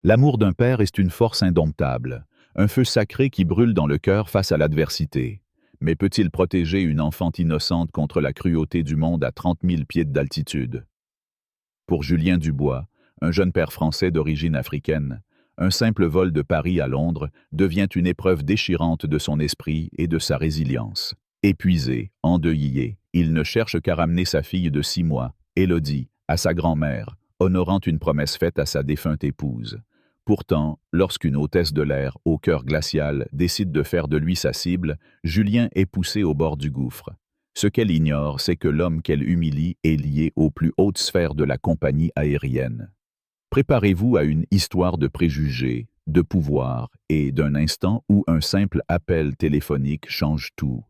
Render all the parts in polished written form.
L'amour d'un père est une force indomptable, un feu sacré qui brûle dans le cœur face à l'adversité. Mais peut-il protéger une enfant innocente contre la cruauté du monde à 30 000 pieds d'altitude? Pour Julien Dubois, un jeune père français d'origine africaine, un simple vol de Paris à Londres devient une épreuve déchirante de son esprit et de sa résilience. Épuisé, endeuillé, il ne cherche qu'à ramener sa fille de 6 mois, Élodie, à sa grand-mère, honorant une promesse faite à sa défunte épouse. Pourtant, lorsqu'une hôtesse de l'air, au cœur glacial, décide de faire de lui sa cible, Julien est poussé au bord du gouffre. Ce qu'elle ignore, c'est que l'homme qu'elle humilie est lié aux plus hautes sphères de la compagnie aérienne. Préparez-vous à une histoire de préjugés, de pouvoir et d'un instant où un simple appel téléphonique change tout.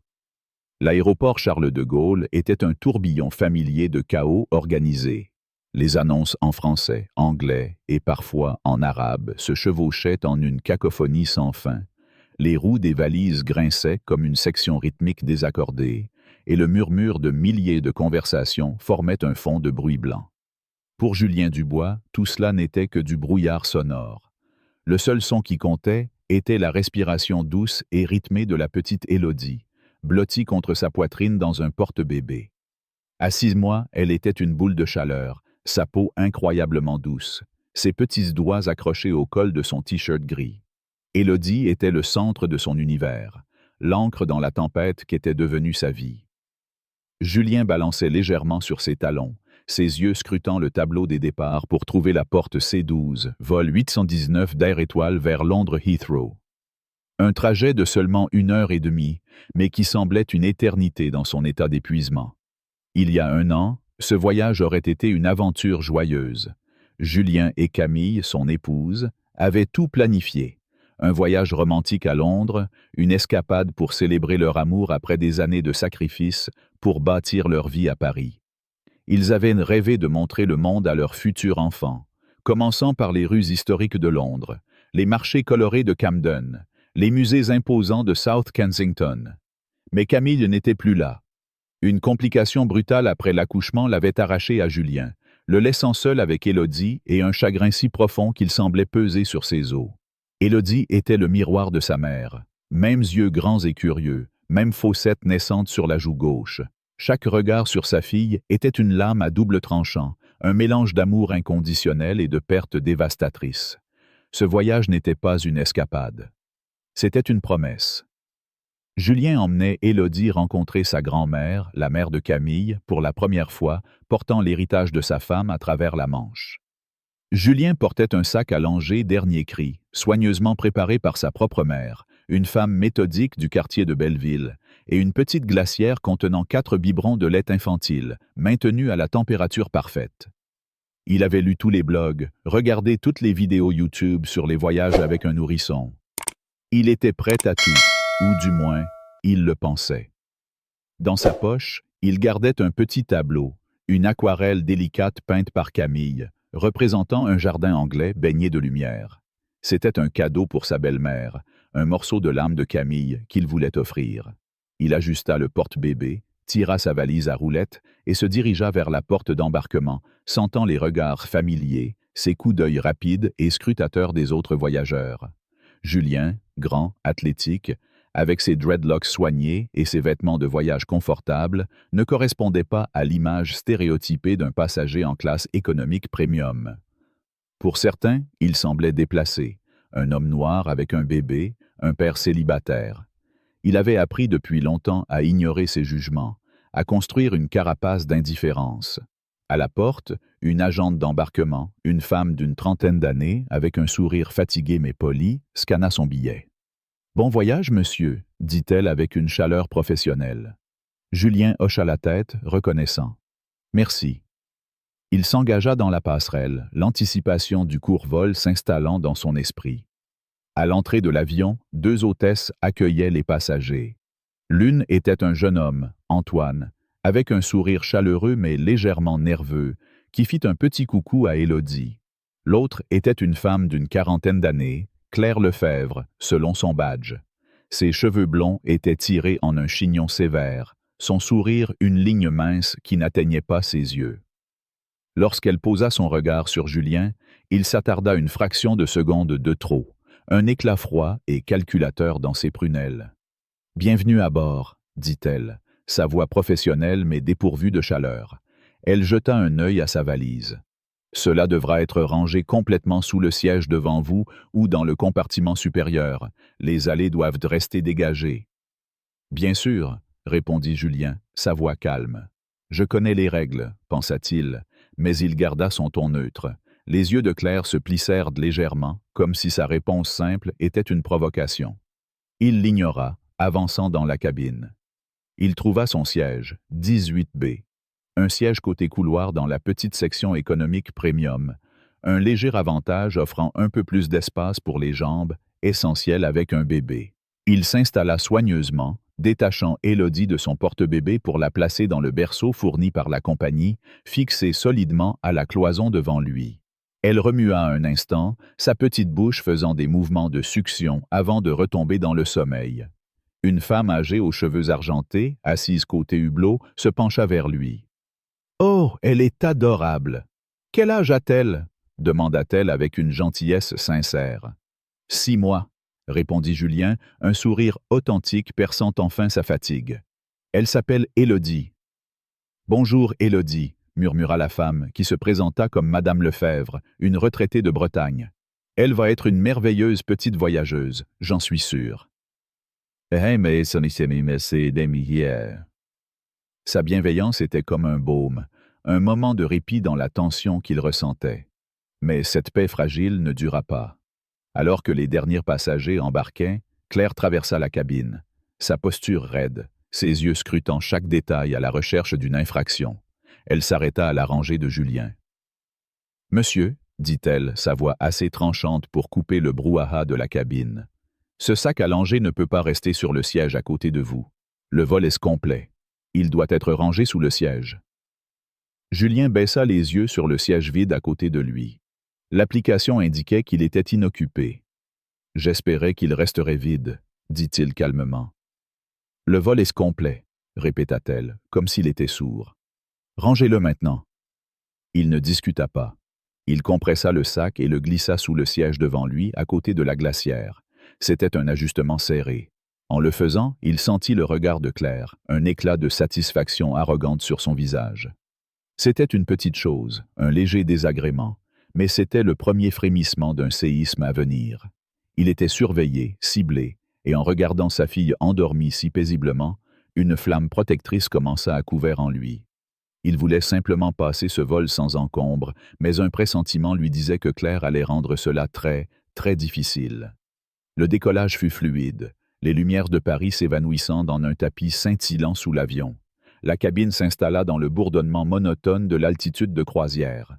L'aéroport Charles de Gaulle était un tourbillon familier de chaos organisé. Les annonces en français, anglais et parfois en arabe se chevauchaient en une cacophonie sans fin. Les roues des valises grinçaient comme une section rythmique désaccordée, et le murmure de milliers de conversations formait un fond de bruit blanc. Pour Julien Dubois, tout cela n'était que du brouillard sonore. Le seul son qui comptait était la respiration douce et rythmée de la petite Élodie, blottie contre sa poitrine dans un porte-bébé. À 6 mois, elle était une boule de chaleur, sa peau incroyablement douce, ses petits doigts accrochés au col de son t-shirt gris. Élodie était le centre de son univers, l'ancre dans la tempête qu'était devenue sa vie. Julien balançait légèrement sur ses talons, ses yeux scrutant le tableau des départs pour trouver la porte C12, vol 819 d'Air Étoile vers Londres Heathrow. Un trajet de seulement 1 heure et demie, mais qui semblait une éternité dans son état d'épuisement. Il y a 1 an, ce voyage aurait été une aventure joyeuse. Julien et Camille, son épouse, avaient tout planifié. Un voyage romantique à Londres, une escapade pour célébrer leur amour après des années de sacrifices pour bâtir leur vie à Paris. Ils avaient rêvé de montrer le monde à leur futur enfant, commençant par les rues historiques de Londres, les marchés colorés de Camden, les musées imposants de South Kensington. Mais Camille n'était plus là. Une complication brutale après l'accouchement l'avait arraché à Julien, le laissant seul avec Élodie et un chagrin si profond qu'il semblait peser sur ses os. Élodie était le miroir de sa mère, mêmes yeux grands et curieux, même fossette naissante sur la joue gauche. Chaque regard sur sa fille était une lame à double tranchant, un mélange d'amour inconditionnel et de perte dévastatrice. Ce voyage n'était pas une escapade. C'était une promesse. Julien emmenait Élodie rencontrer sa grand-mère, la mère de Camille, pour la première fois, portant l'héritage de sa femme à travers la Manche. Julien portait un sac à langer dernier cri, soigneusement préparé par sa propre mère, une femme méthodique du quartier de Belleville, et une petite glacière contenant 4 biberons de lait infantile, maintenus à la température parfaite. Il avait lu tous les blogs, regardé toutes les vidéos YouTube sur les voyages avec un nourrisson. Il était prêt à tout, ou du moins, il le pensait. Dans sa poche, il gardait un petit tableau, une aquarelle délicate peinte par Camille, représentant un jardin anglais baigné de lumière. C'était un cadeau pour sa belle-mère, un morceau de l'âme de Camille qu'il voulait offrir. Il ajusta le porte-bébé, tira sa valise à roulettes et se dirigea vers la porte d'embarquement, sentant les regards familiers, ses coups d'œil rapides et scrutateurs des autres voyageurs. Julien, grand, athlétique, avec ses dreadlocks soignés et ses vêtements de voyage confortables, ne correspondait pas à l'image stéréotypée d'un passager en classe économique premium. Pour certains, il semblait déplacé, un homme noir avec un bébé, un père célibataire. Il avait appris depuis longtemps à ignorer ses jugements, à construire une carapace d'indifférence. À la porte, une agente d'embarquement, une femme d'une trentaine d'années, avec un sourire fatigué mais poli, scanna son billet. « Bon voyage, monsieur », dit-elle avec une chaleur professionnelle. Julien hocha la tête, reconnaissant. « Merci. » Il s'engagea dans la passerelle, l'anticipation du court vol s'installant dans son esprit. À l'entrée de l'avion, 2 hôtesses accueillaient les passagers. L'une était un jeune homme, Antoine, avec un sourire chaleureux mais légèrement nerveux, qui fit un petit coucou à Élodie. L'autre était une femme d'une 40aine d'années, Claire Lefebvre, selon son badge. Ses cheveux blonds étaient tirés en un chignon sévère, son sourire une ligne mince qui n'atteignait pas ses yeux. Lorsqu'elle posa son regard sur Julien, il s'attarda une fraction de seconde de trop, un éclat froid et calculateur dans ses prunelles. « Bienvenue à bord », dit-elle, sa voix professionnelle mais dépourvue de chaleur. Elle jeta un œil à sa valise. « Cela devra être rangé complètement sous le siège devant vous ou dans le compartiment supérieur. Les allées doivent rester dégagées. »« Bien sûr, » répondit Julien, sa voix calme. « Je connais les règles, pensa-t-il, mais il garda son ton neutre. Les yeux de Claire se plissèrent légèrement, comme si sa réponse simple était une provocation. Il l'ignora, avançant dans la cabine. Il trouva son siège, 18B. Un siège côté couloir dans la petite section économique premium. Un léger avantage offrant un peu plus d'espace pour les jambes, essentiel avec un bébé. Il s'installa soigneusement, détachant Élodie de son porte-bébé pour la placer dans le berceau fourni par la compagnie, fixé solidement à la cloison devant lui. Elle remua un instant, sa petite bouche faisant des mouvements de succion avant de retomber dans le sommeil. Une femme âgée aux cheveux argentés, assise côté hublot, se pencha vers lui. « Oh, elle est adorable! Quel âge a-t-elle? » demanda-t-elle avec une gentillesse sincère. « 6 mois, » répondit Julien, un sourire authentique perçant enfin sa fatigue. « Elle s'appelle Élodie. »« Bonjour, Élodie, » murmura la femme, qui se présenta comme Madame Lefebvre, une retraitée de Bretagne. « Elle va être une merveilleuse petite voyageuse, j'en suis sûr. » Sa bienveillance était comme un baume, un moment de répit dans la tension qu'il ressentait. Mais cette paix fragile ne dura pas. Alors que les derniers passagers embarquaient, Claire traversa la cabine, sa posture raide, ses yeux scrutant chaque détail à la recherche d'une infraction. Elle s'arrêta à la rangée de Julien. « Monsieur, » dit-elle, sa voix assez tranchante pour couper le brouhaha de la cabine, « ce sac allongé ne peut pas rester sur le siège à côté de vous. Le vol est complet. Il doit être rangé sous le siège. » Julien baissa les yeux sur le siège vide à côté de lui. L'application indiquait qu'il était inoccupé. « J'espérais qu'il resterait vide, » dit-il calmement. « Le vol est complet, » répéta-t-elle, comme s'il était sourd. « Rangez-le maintenant. » Il ne discuta pas. Il compressa le sac et le glissa sous le siège devant lui, à côté de la glacière. C'était un ajustement serré. En le faisant, il sentit le regard de Claire, un éclat de satisfaction arrogante sur son visage. C'était une petite chose, un léger désagrément, mais c'était le premier frémissement d'un séisme à venir. Il était surveillé, ciblé, et en regardant sa fille endormie si paisiblement, une flamme protectrice commença à couvert en lui. Il voulait simplement passer ce vol sans encombre, mais un pressentiment lui disait que Claire allait rendre cela très, très difficile. Le décollage fut fluide, les lumières de Paris s'évanouissant dans un tapis scintillant sous l'avion. La cabine s'installa dans le bourdonnement monotone de l'altitude de croisière.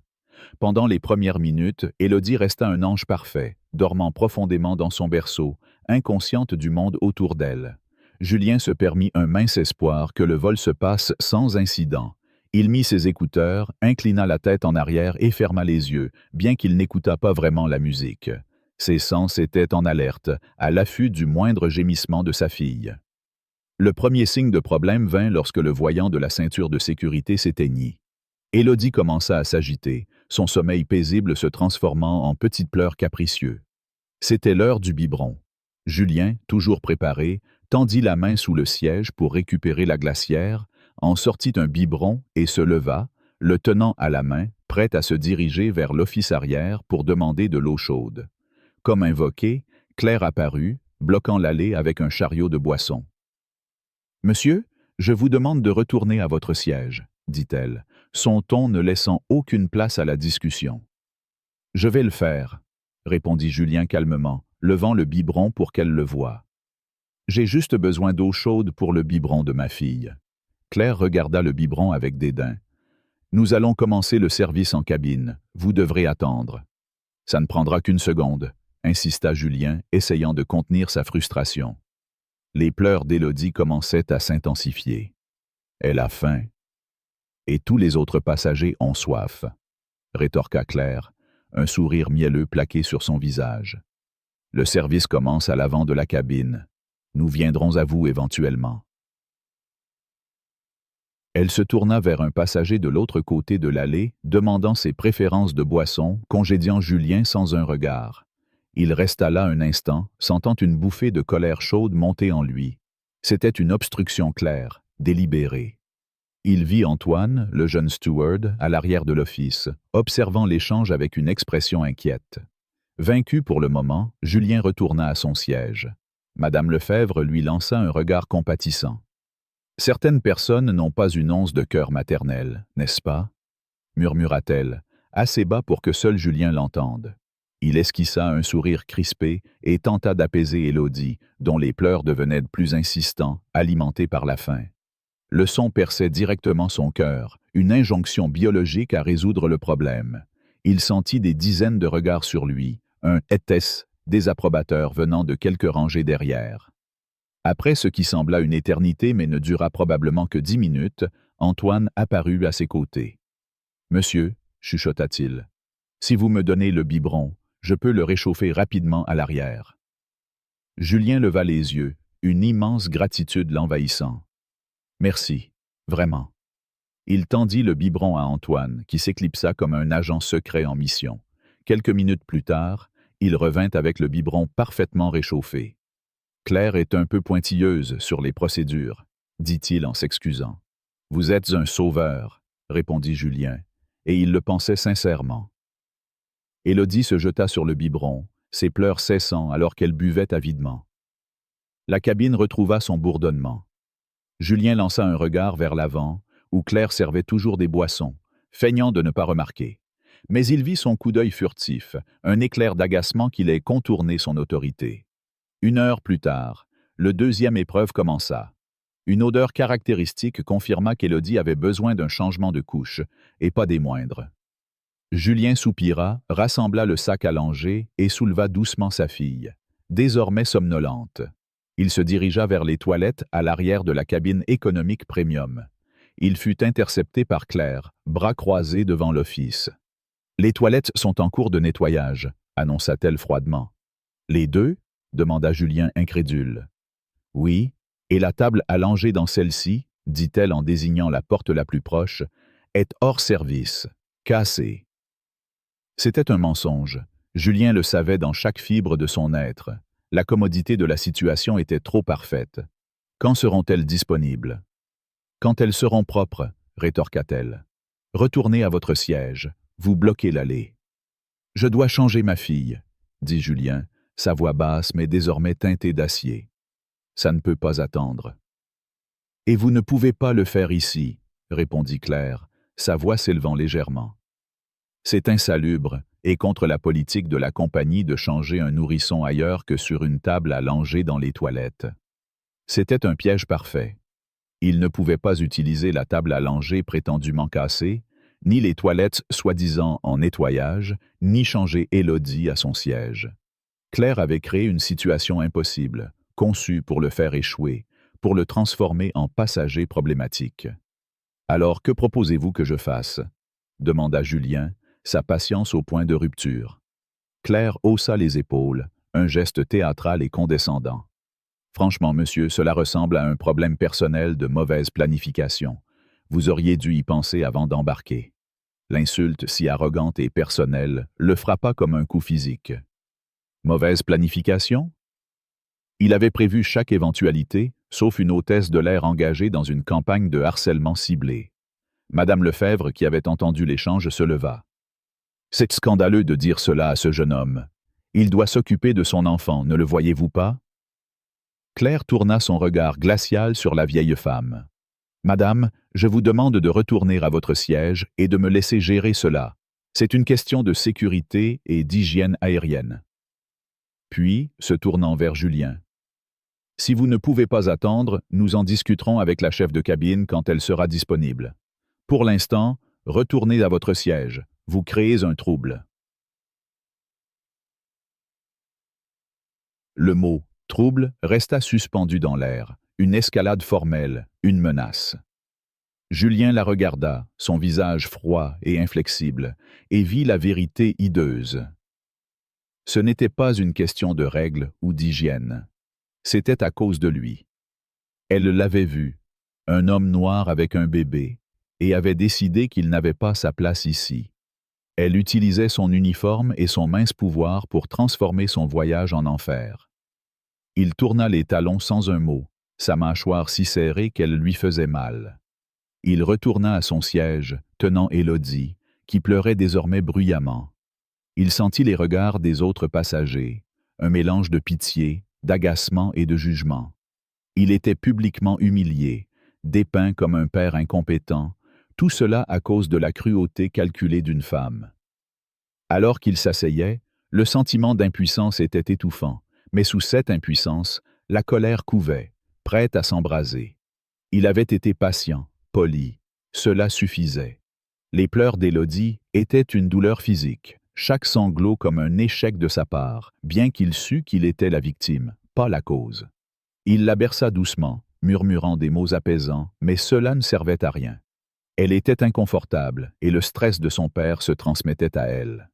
Pendant les premières minutes, Élodie resta un ange parfait, dormant profondément dans son berceau, inconsciente du monde autour d'elle. Julien se permit un mince espoir que le vol se passe sans incident. Il mit ses écouteurs, inclina la tête en arrière et ferma les yeux, bien qu'il n'écoutât pas vraiment la musique. Ses sens étaient en alerte, à l'affût du moindre gémissement de sa fille. Le premier signe de problème vint lorsque le voyant de la ceinture de sécurité s'éteignit. Élodie commença à s'agiter, son sommeil paisible se transformant en petits pleurs capricieux. C'était l'heure du biberon. Julien, toujours préparé, tendit la main sous le siège pour récupérer la glacière, en sortit un biberon et se leva, le tenant à la main, prêt à se diriger vers l'office arrière pour demander de l'eau chaude. Comme invoqué, Claire apparut, bloquant l'allée avec un chariot de boissons. « Monsieur, je vous demande de retourner à votre siège, » dit-elle, son ton ne laissant aucune place à la discussion. « Je vais le faire, » répondit Julien calmement, levant le biberon pour qu'elle le voie. « J'ai juste besoin d'eau chaude pour le biberon de ma fille. » Claire regarda le biberon avec dédain. « Nous allons commencer le service en cabine. Vous devrez attendre. »« Ça ne prendra qu'une seconde, » insista Julien, essayant de contenir sa frustration. Les pleurs d'Élodie commençaient à s'intensifier. « Elle a faim. »« Et tous les autres passagers ont soif, » rétorqua Claire, un sourire mielleux plaqué sur son visage. « Le service commence à l'avant de la cabine. Nous viendrons à vous éventuellement. » Elle se tourna vers un passager de l'autre côté de l'allée, demandant ses préférences de boisson, congédiant Julien sans un regard. Il resta là un instant, sentant une bouffée de colère chaude monter en lui. C'était une obstruction claire, délibérée. Il vit Antoine, le jeune steward, à l'arrière de l'office, observant l'échange avec une expression inquiète. Vaincu pour le moment, Julien retourna à son siège. Madame Lefebvre lui lança un regard compatissant. Certaines personnes n'ont pas une once de cœur maternel, n'est-ce pas? Murmura-t-elle, assez bas pour que seul Julien l'entende. Il esquissa un sourire crispé et tenta d'apaiser Élodie, dont les pleurs devenaient plus insistants, alimentés par la faim. Le son perçait directement son cœur, une injonction biologique à résoudre le problème. Il sentit des dizaines de regards sur lui, un « était-ce » désapprobateur venant de quelques rangées derrière. Après ce qui sembla une éternité mais ne dura probablement que 10 minutes, Antoine apparut à ses côtés. « Monsieur, chuchota-t-il, si vous me donnez le biberon, je peux le réchauffer rapidement à l'arrière. » Julien leva les yeux, une immense gratitude l'envahissant. « Merci, vraiment. » Il tendit le biberon à Antoine, qui s'éclipsa comme un agent secret en mission. Quelques minutes plus tard, il revint avec le biberon parfaitement réchauffé. « Claire est un peu pointilleuse sur les procédures, » dit-il en s'excusant. « Vous êtes un sauveur, » répondit Julien, et il le pensait sincèrement. Élodie se jeta sur le biberon, ses pleurs cessant alors qu'elle buvait avidement. La cabine retrouva son bourdonnement. Julien lança un regard vers l'avant, où Claire servait toujours des boissons, feignant de ne pas remarquer. Mais il vit son coup d'œil furtif, un éclair d'agacement qui allait contourner son autorité. 1 heure plus tard, le deuxième épreuve commença. Une odeur caractéristique confirma qu'Élodie avait besoin d'un changement de couche, et pas des moindres. Julien soupira, rassembla le sac à langer et souleva doucement sa fille, désormais somnolente. Il se dirigea vers les toilettes à l'arrière de la cabine économique premium. Il fut intercepté par Claire, bras croisés devant l'office. « Les toilettes sont en cours de nettoyage », annonça-t-elle froidement. « Les deux » demanda Julien incrédule. « Oui, et la table à langer dans celle-ci, » dit-elle en désignant la porte la plus proche, « est hors service, cassée. » C'était un mensonge. Julien le savait dans chaque fibre de son être. La commodité de la situation était trop parfaite. Quand seront-elles disponibles? Quand elles seront propres, rétorqua-t-elle. Retournez à votre siège, vous bloquez l'allée. Je dois changer ma fille, dit Julien, sa voix basse mais désormais teintée d'acier. Ça ne peut pas attendre. Et vous ne pouvez pas le faire ici, répondit Claire, sa voix s'élevant légèrement. C'est insalubre et contre la politique de la compagnie de changer un nourrisson ailleurs que sur une table à langer dans les toilettes. C'était un piège parfait. Il ne pouvait pas utiliser la table à langer prétendument cassée, ni les toilettes soi-disant en nettoyage, ni changer Élodie à son siège. Claire avait créé une situation impossible, conçue pour le faire échouer, pour le transformer en passager problématique. « Alors que proposez-vous que je fasse » demanda Julien, sa patience au point de rupture. Claire haussa les épaules, un geste théâtral et condescendant. « Franchement, monsieur, cela ressemble à un problème personnel de mauvaise planification. Vous auriez dû y penser avant d'embarquer. » L'insulte, si arrogante et personnelle, le frappa comme un coup physique. Mauvaise planification? Il avait prévu chaque éventualité, sauf une hôtesse de l'air engagée dans une campagne de harcèlement ciblé. Madame Lefebvre, qui avait entendu l'échange, se leva. « C'est scandaleux de dire cela à ce jeune homme. Il doit s'occuper de son enfant, ne le voyez-vous pas ?» Claire tourna son regard glacial sur la vieille femme. « Madame, je vous demande de retourner à votre siège et de me laisser gérer cela. C'est une question de sécurité et d'hygiène aérienne. » Puis, se tournant vers Julien. « Si vous ne pouvez pas attendre, nous en discuterons avec la chef de cabine quand elle sera disponible. Pour l'instant, retournez à votre siège. Vous créez un trouble. » Le mot « trouble » resta suspendu dans l'air, une escalade formelle, une menace. Julien la regarda, son visage froid et inflexible, et vit la vérité hideuse. Ce n'était pas une question de règles ou d'hygiène. C'était à cause de lui. Elle l'avait vu. Un homme noir avec un bébé, et avait décidé qu'il n'avait pas sa place ici. Elle utilisait son uniforme et son mince pouvoir pour transformer son voyage en enfer. Il tourna les talons sans un mot, sa mâchoire si serrée qu'elle lui faisait mal. Il retourna à son siège, tenant Élodie, qui pleurait désormais bruyamment. Il sentit les regards des autres passagers, un mélange de pitié, d'agacement et de jugement. Il était publiquement humilié, dépeint comme un père incompétent, tout cela à cause de la cruauté calculée d'une femme. Alors qu'il s'asseyait, le sentiment d'impuissance était étouffant, mais sous cette impuissance, la colère couvait, prête à s'embraser. Il avait été patient, poli, cela suffisait. Les pleurs d'Élodie étaient une douleur physique, chaque sanglot comme un échec de sa part, bien qu'il sût qu'il était la victime, pas la cause. Il la berça doucement, murmurant des mots apaisants, mais cela ne servait à rien. Elle était inconfortable, et le stress de son père se transmettait à elle.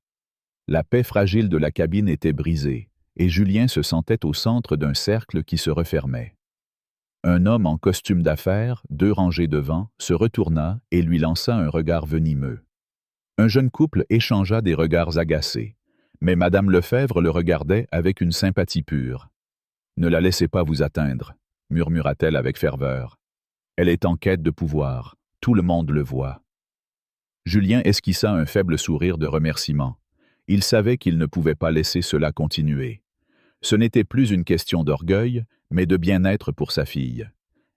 La paix fragile de la cabine était brisée, et Julien se sentait au centre d'un cercle qui se refermait. Un homme en costume d'affaires, 2 rangées devant, se retourna et lui lança un regard venimeux. Un jeune couple échangea des regards agacés, mais Madame Lefebvre le regardait avec une sympathie pure. « Ne la laissez pas vous atteindre », murmura-t-elle avec ferveur. « Elle est en quête de pouvoir, tout le monde le voit. » Julien esquissa un faible sourire de remerciement. Il savait qu'il ne pouvait pas laisser cela continuer. Ce n'était plus une question d'orgueil, mais de bien-être pour sa fille.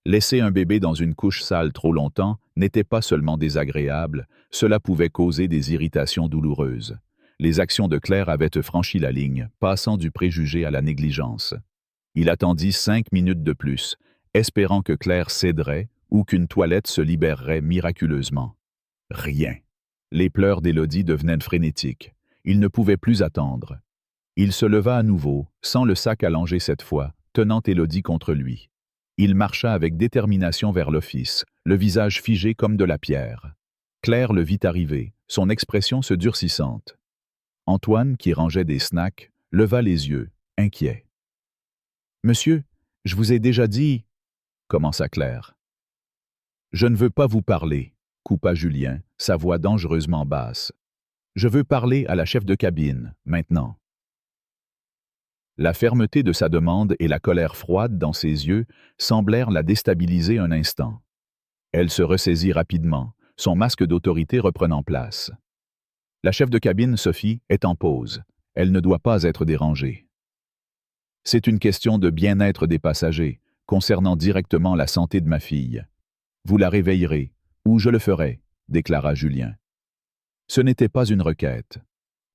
Laisser un bébé dans une couche sale trop longtemps n'était pas seulement désagréable, cela pouvait causer des irritations douloureuses. Les actions de Claire avaient franchi la ligne, passant du préjugé à la négligence. Il attendit 5 minutes de plus, espérant que Claire céderait ou qu'une toilette se libérerait miraculeusement. Rien. Les pleurs d'Élodie devenaient frénétiques. Il ne pouvait plus attendre. Il se leva à nouveau, sans le sac allongé cette fois, tenant Élodie contre lui. Il marcha avec détermination vers l'office, le visage figé comme de la pierre. Claire le vit arriver, son expression se durcissante. Antoine, qui rangeait des snacks, leva les yeux, inquiet. « Monsieur, je vous ai déjà dit... » commença Claire. « Je ne veux pas vous parler, » coupa Julien, sa voix dangereusement basse. « Je veux parler à la chef de cabine, maintenant. » La fermeté de sa demande et la colère froide dans ses yeux semblèrent la déstabiliser un instant. Elle se ressaisit rapidement, son masque d'autorité reprenant place. La chef de cabine, Sophie, est en pause. Elle ne doit pas être dérangée. C'est une question de bien-être des passagers, concernant directement la santé de ma fille. Vous la réveillerez, ou je le ferai, déclara Julien. Ce n'était pas une requête,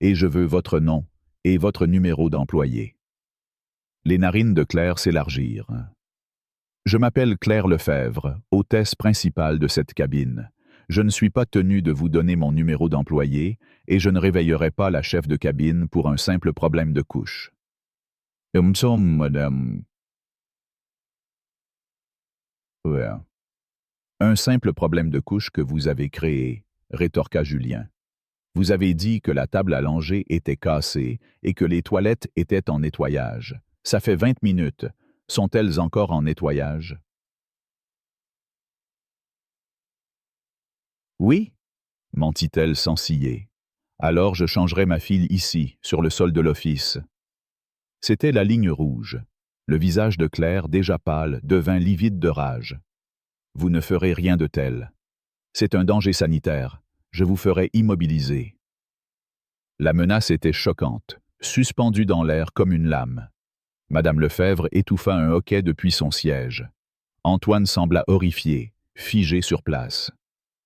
et je veux votre nom et votre numéro d'employé. Les narines de Claire s'élargirent. Je m'appelle Claire Lefebvre, hôtesse principale de cette cabine. Je ne suis pas tenue de vous donner mon numéro d'employé et je ne réveillerai pas la chef de cabine pour un simple problème de couche. Madame. Ouais. Un simple problème de couche que vous avez créé, rétorqua Julien. Vous avez dit que la table à langer était cassée et que les toilettes étaient en nettoyage. Ça fait 20 minutes. Sont-elles encore en nettoyage? Oui, mentit-elle sans ciller. Alors je changerai ma fille ici, sur le sol de l'office. C'était la ligne rouge. Le visage de Claire, déjà pâle, devint livide de rage. Vous ne ferez rien de tel. C'est un danger sanitaire. Je vous ferai immobiliser. La menace était choquante, suspendue dans l'air comme une lame. Madame Lefebvre étouffa un hoquet depuis son siège. Antoine sembla horrifié, figé sur place.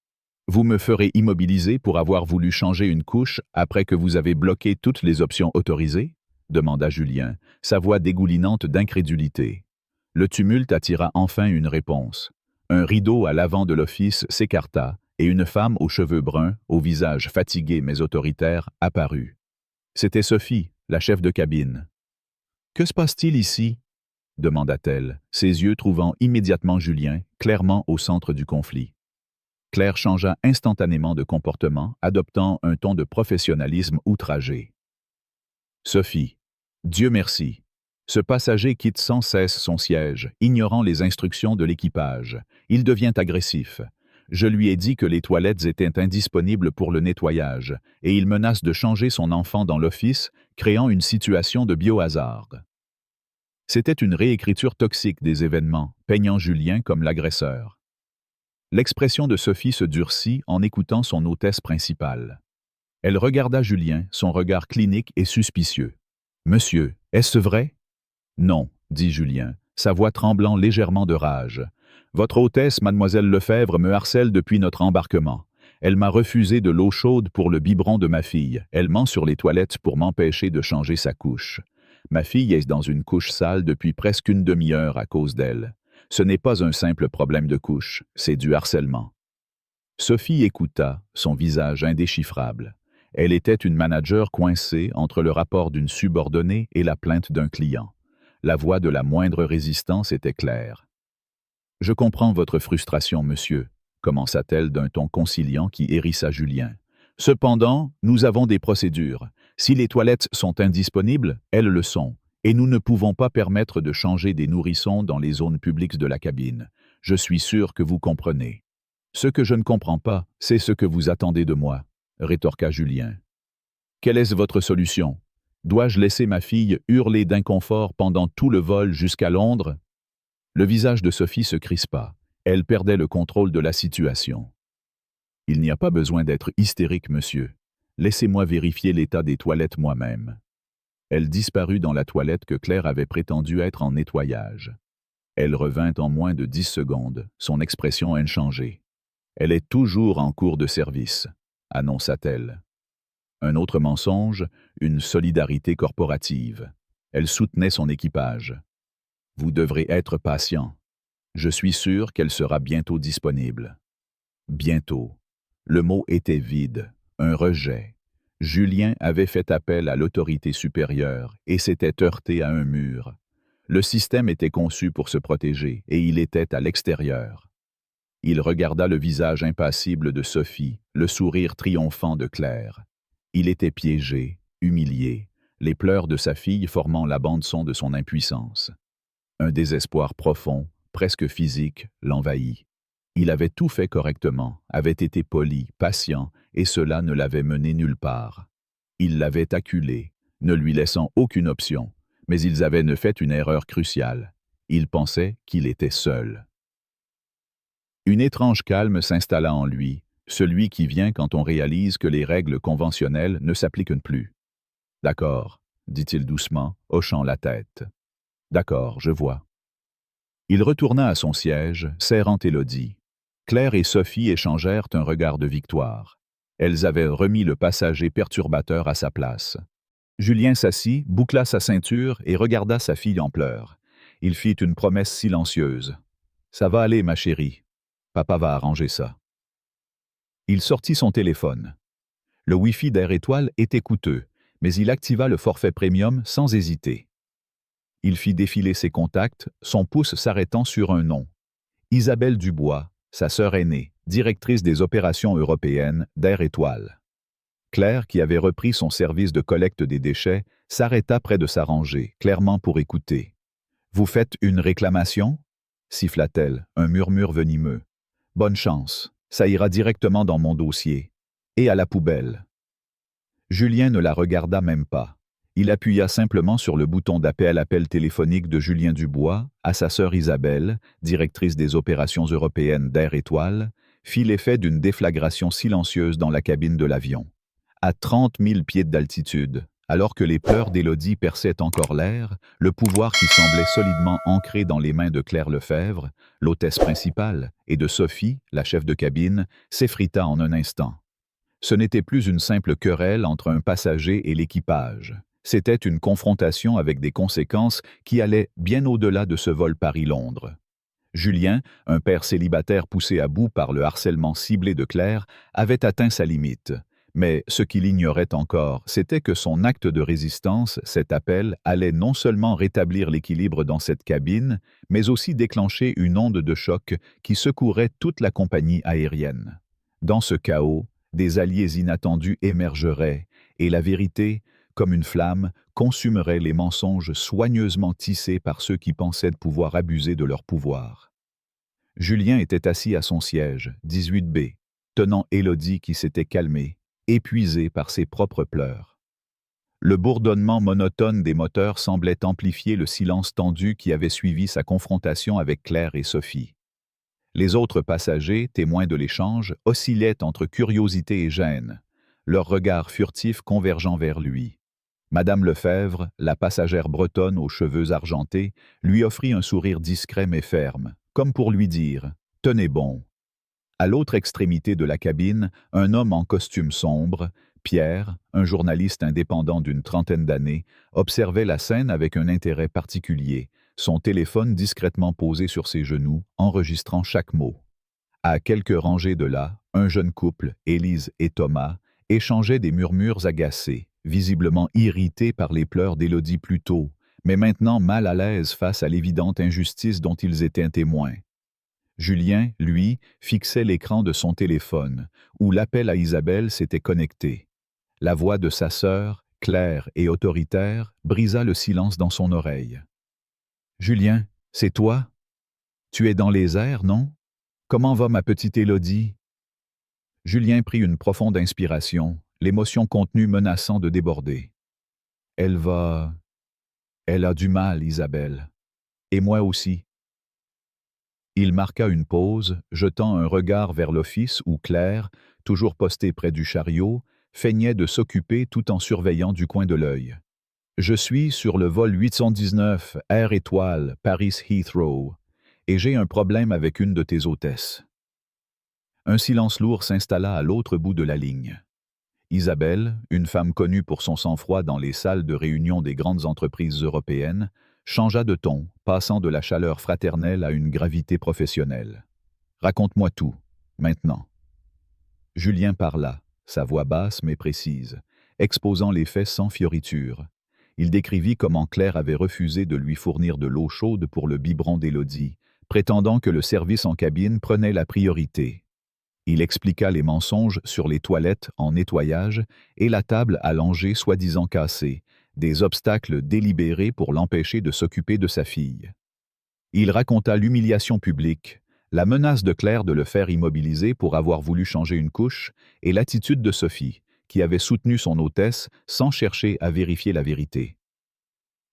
« Vous me ferez immobiliser pour avoir voulu changer une couche après que vous avez bloqué toutes les options autorisées ?» demanda Julien, sa voix dégoulinante d'incrédulité. Le tumulte attira enfin une réponse. Un rideau à l'avant de l'office s'écarta et une femme aux cheveux bruns, au visage fatigué mais autoritaire, apparut. C'était Sophie, la chef de cabine. « Que se passe-t-il ici ?» demanda-t-elle, ses yeux trouvant immédiatement Julien, clairement au centre du conflit. Claire changea instantanément de comportement, adoptant un ton de professionnalisme outragé. « Sophie, Dieu merci. Ce passager quitte sans cesse son siège, ignorant les instructions de l'équipage. Il devient agressif. Je lui ai dit que les toilettes étaient indisponibles pour le nettoyage, et il menace de changer son enfant dans l'office, créant une situation de biohazard. C'était une réécriture toxique des événements, peignant Julien comme l'agresseur. L'expression de Sophie se durcit en écoutant son hôtesse principale. Elle regarda Julien, son regard clinique et suspicieux. « Monsieur, est-ce vrai ?»« Non, » dit Julien, sa voix tremblant légèrement de rage. « Votre hôtesse, mademoiselle Lefebvre, me harcèle depuis notre embarquement. Elle m'a refusé de l'eau chaude pour le biberon de ma fille. Elle ment sur les toilettes pour m'empêcher de changer sa couche. Ma fille est dans une couche sale depuis presque une demi-heure à cause d'elle. Ce n'est pas un simple problème de couche, c'est du harcèlement. » Sophie écouta, son visage indéchiffrable. Elle était une manager coincée entre le rapport d'une subordonnée et la plainte d'un client. La voix de la moindre résistance était claire. « Je comprends votre frustration, monsieur », commença-t-elle d'un ton conciliant qui hérissa Julien. « Cependant, nous avons des procédures. Si les toilettes sont indisponibles, elles le sont, et nous ne pouvons pas permettre de changer des nourrissons dans les zones publiques de la cabine. Je suis sûr que vous comprenez. »« Ce que je ne comprends pas, c'est ce que vous attendez de moi, » rétorqua Julien. « Quelle est votre solution? Dois-je laisser ma fille hurler d'inconfort pendant tout le vol jusqu'à Londres ?» Le visage de Sophie se crispa. Elle perdait le contrôle de la situation. « Il n'y a pas besoin d'être hystérique, monsieur. Laissez-moi vérifier l'état des toilettes moi-même. » Elle disparut dans la toilette que Claire avait prétendu être en nettoyage. Elle revint en moins de 10 secondes, son expression inchangée. « Elle est toujours en cours de service », annonça-t-elle. Un autre mensonge, une solidarité corporative. Elle soutenait son équipage. « Vous devrez être patient. Je suis sûr qu'elle sera bientôt disponible. » Bientôt. Le mot était vide, un rejet. Julien avait fait appel à l'autorité supérieure et s'était heurté à un mur. Le système était conçu pour se protéger et il était à l'extérieur. Il regarda le visage impassible de Sophie, le sourire triomphant de Claire. Il était piégé, humilié, les pleurs de sa fille formant la bande-son de son impuissance. Un désespoir profond, presque physique, l'envahit. Il avait tout fait correctement, avait été poli, patient, et cela ne l'avait mené nulle part. Il l'avait acculé, ne lui laissant aucune option, mais ils avaient fait une erreur cruciale. Il pensait qu'il était seul. Une étrange calme s'installa en lui, celui qui vient quand on réalise que les règles conventionnelles ne s'appliquent plus. « D'accord », dit-il doucement, hochant la tête. « D'accord, je vois. » Il retourna à son siège, serrant Élodie. Claire et Sophie échangèrent un regard de victoire. Elles avaient remis le passager perturbateur à sa place. Julien s'assit, boucla sa ceinture et regarda sa fille en pleurs. Il fit une promesse silencieuse. « Ça va aller, ma chérie. Papa va arranger ça. » Il sortit son téléphone. Le Wi-Fi d'Air Étoile était coûteux, mais il activa le forfait premium sans hésiter. Il fit défiler ses contacts, son pouce s'arrêtant sur un nom. Isabelle Dubois, sa sœur aînée, directrice des opérations européennes d'Air Étoile. Claire, qui avait repris son service de collecte des déchets, s'arrêta près de sa rangée, clairement pour écouter. « Vous faites une réclamation ?» siffla-t-elle, un murmure venimeux. « Bonne chance, ça ira directement dans mon dossier. Et à la poubelle. » Julien ne la regarda même pas. Il appuya simplement sur le bouton d'appel téléphonique de Julien Dubois à sa sœur Isabelle, directrice des opérations européennes d'Air Étoile, fit l'effet d'une déflagration silencieuse dans la cabine de l'avion. À 30 000 pieds d'altitude, alors que les pleurs d'Élodie perçaient encore l'air, le pouvoir qui semblait solidement ancré dans les mains de Claire Lefebvre, l'hôtesse principale, et de Sophie, la chef de cabine, s'effrita en un instant. Ce n'était plus une simple querelle entre un passager et l'équipage. C'était une confrontation avec des conséquences qui allaient bien au-delà de ce vol Paris-Londres. Julien, un père célibataire poussé à bout par le harcèlement ciblé de Claire, avait atteint sa limite. Mais ce qu'il ignorait encore, c'était que son acte de résistance, cet appel, allait non seulement rétablir l'équilibre dans cette cabine, mais aussi déclencher une onde de choc qui secouerait toute la compagnie aérienne. Dans ce chaos, des alliés inattendus émergeraient, et la vérité, comme une flamme, consumerait les mensonges soigneusement tissés par ceux qui pensaient pouvoir abuser de leur pouvoir. Julien était assis à son siège, 18B, tenant Élodie qui s'était calmée, épuisée par ses propres pleurs. Le bourdonnement monotone des moteurs semblait amplifier le silence tendu qui avait suivi sa confrontation avec Claire et Sophie. Les autres passagers, témoins de l'échange, oscillaient entre curiosité et gêne, leurs regards furtifs convergeant vers lui. Madame Lefebvre, la passagère bretonne aux cheveux argentés, lui offrit un sourire discret mais ferme, comme pour lui dire « Tenez bon ». À l'autre extrémité de la cabine, un homme en costume sombre, Pierre, un journaliste indépendant d'une trentaine d'années, observait la scène avec un intérêt particulier, son téléphone discrètement posé sur ses genoux, enregistrant chaque mot. À quelques rangées de là, un jeune couple, Élise et Thomas, échangeait des murmures agacés, visiblement irrités par les pleurs d'Élodie plus tôt, mais maintenant mal à l'aise face à l'évidente injustice dont ils étaient témoins. Julien, lui, fixait l'écran de son téléphone, où l'appel à Isabelle s'était connecté. La voix de sa sœur, claire et autoritaire, brisa le silence dans son oreille. « Julien, c'est toi? Tu es dans les airs, non? Comment va ma petite Élodie? » Julien prit une profonde inspiration, l'émotion contenue menaçant de déborder. « Elle va... Elle a du mal, Isabelle. Et moi aussi. » Il marqua une pause, jetant un regard vers l'office où Claire, toujours postée près du chariot, feignait de s'occuper tout en surveillant du coin de l'œil. « Je suis sur le vol 819, Air Étoile, Paris Heathrow, et j'ai un problème avec une de tes hôtesses. » Un silence lourd s'installa à l'autre bout de la ligne. Isabelle, une femme connue pour son sang-froid dans les salles de réunion des grandes entreprises européennes, changea de ton, passant de la chaleur fraternelle à une gravité professionnelle. « Raconte-moi tout, maintenant. » Julien parla, sa voix basse mais précise, exposant les faits sans fioriture. Il décrivit comment Claire avait refusé de lui fournir de l'eau chaude pour le biberon d'Élodie, prétendant que le service en cabine prenait la priorité. Il expliqua les mensonges sur les toilettes en nettoyage et la table à langer soi-disant cassée, des obstacles délibérés pour l'empêcher de s'occuper de sa fille. Il raconta l'humiliation publique, la menace de Claire de le faire immobiliser pour avoir voulu changer une couche et l'attitude de Sophie, qui avait soutenu son hôtesse sans chercher à vérifier la vérité.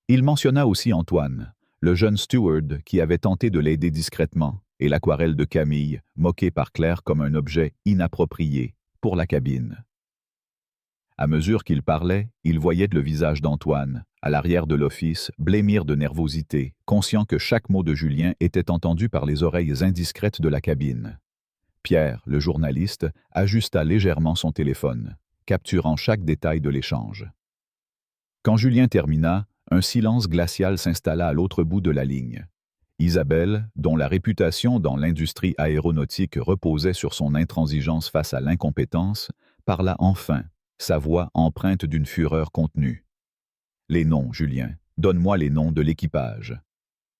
Il mentionna aussi Antoine, le jeune steward qui avait tenté de l'aider discrètement, et l'aquarelle de Camille, moquée par Claire comme un objet inapproprié pour la cabine. À mesure qu'il parlait, il voyait le visage d'Antoine, à l'arrière de l'office, blêmir de nervosité, conscient que chaque mot de Julien était entendu par les oreilles indiscrètes de la cabine. Pierre, le journaliste, ajusta légèrement son téléphone, capturant chaque détail de l'échange. Quand Julien termina, un silence glacial s'installa à l'autre bout de la ligne. Isabelle, dont la réputation dans l'industrie aéronautique reposait sur son intransigeance face à l'incompétence, parla enfin, sa voix empreinte d'une fureur contenue. « Les noms, Julien. Donne-moi les noms de l'équipage. »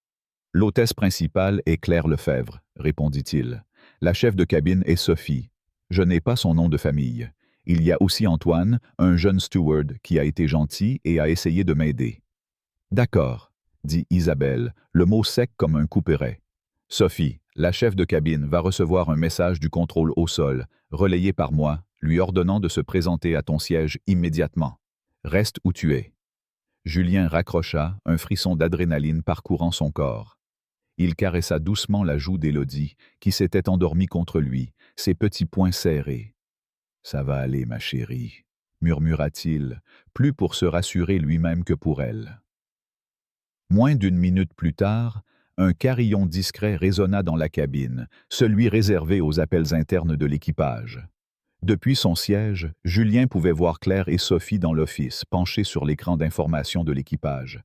« L'hôtesse principale est Claire Lefebvre, » répondit-il. « La chef de cabine est Sophie. Je n'ai pas son nom de famille. Il y a aussi Antoine, un jeune steward qui a été gentil et a essayé de m'aider. »« D'accord, » dit Isabelle, le mot sec comme un couperet. « Sophie, la chef de cabine, va recevoir un message du contrôle au sol, relayé par moi, lui ordonnant de se présenter à ton siège immédiatement. Reste où tu es. » Julien raccrocha, un frisson d'adrénaline parcourant son corps. Il caressa doucement la joue d'Élodie, qui s'était endormie contre lui, ses petits poings serrés. « Ça va aller, ma chérie, » murmura-t-il, plus pour se rassurer lui-même que pour elle. Moins d'une minute plus tard, un carillon discret résonna dans la cabine, celui réservé aux appels internes de l'équipage. Depuis son siège, Julien pouvait voir Claire et Sophie dans l'office, penchées sur l'écran d'information de l'équipage.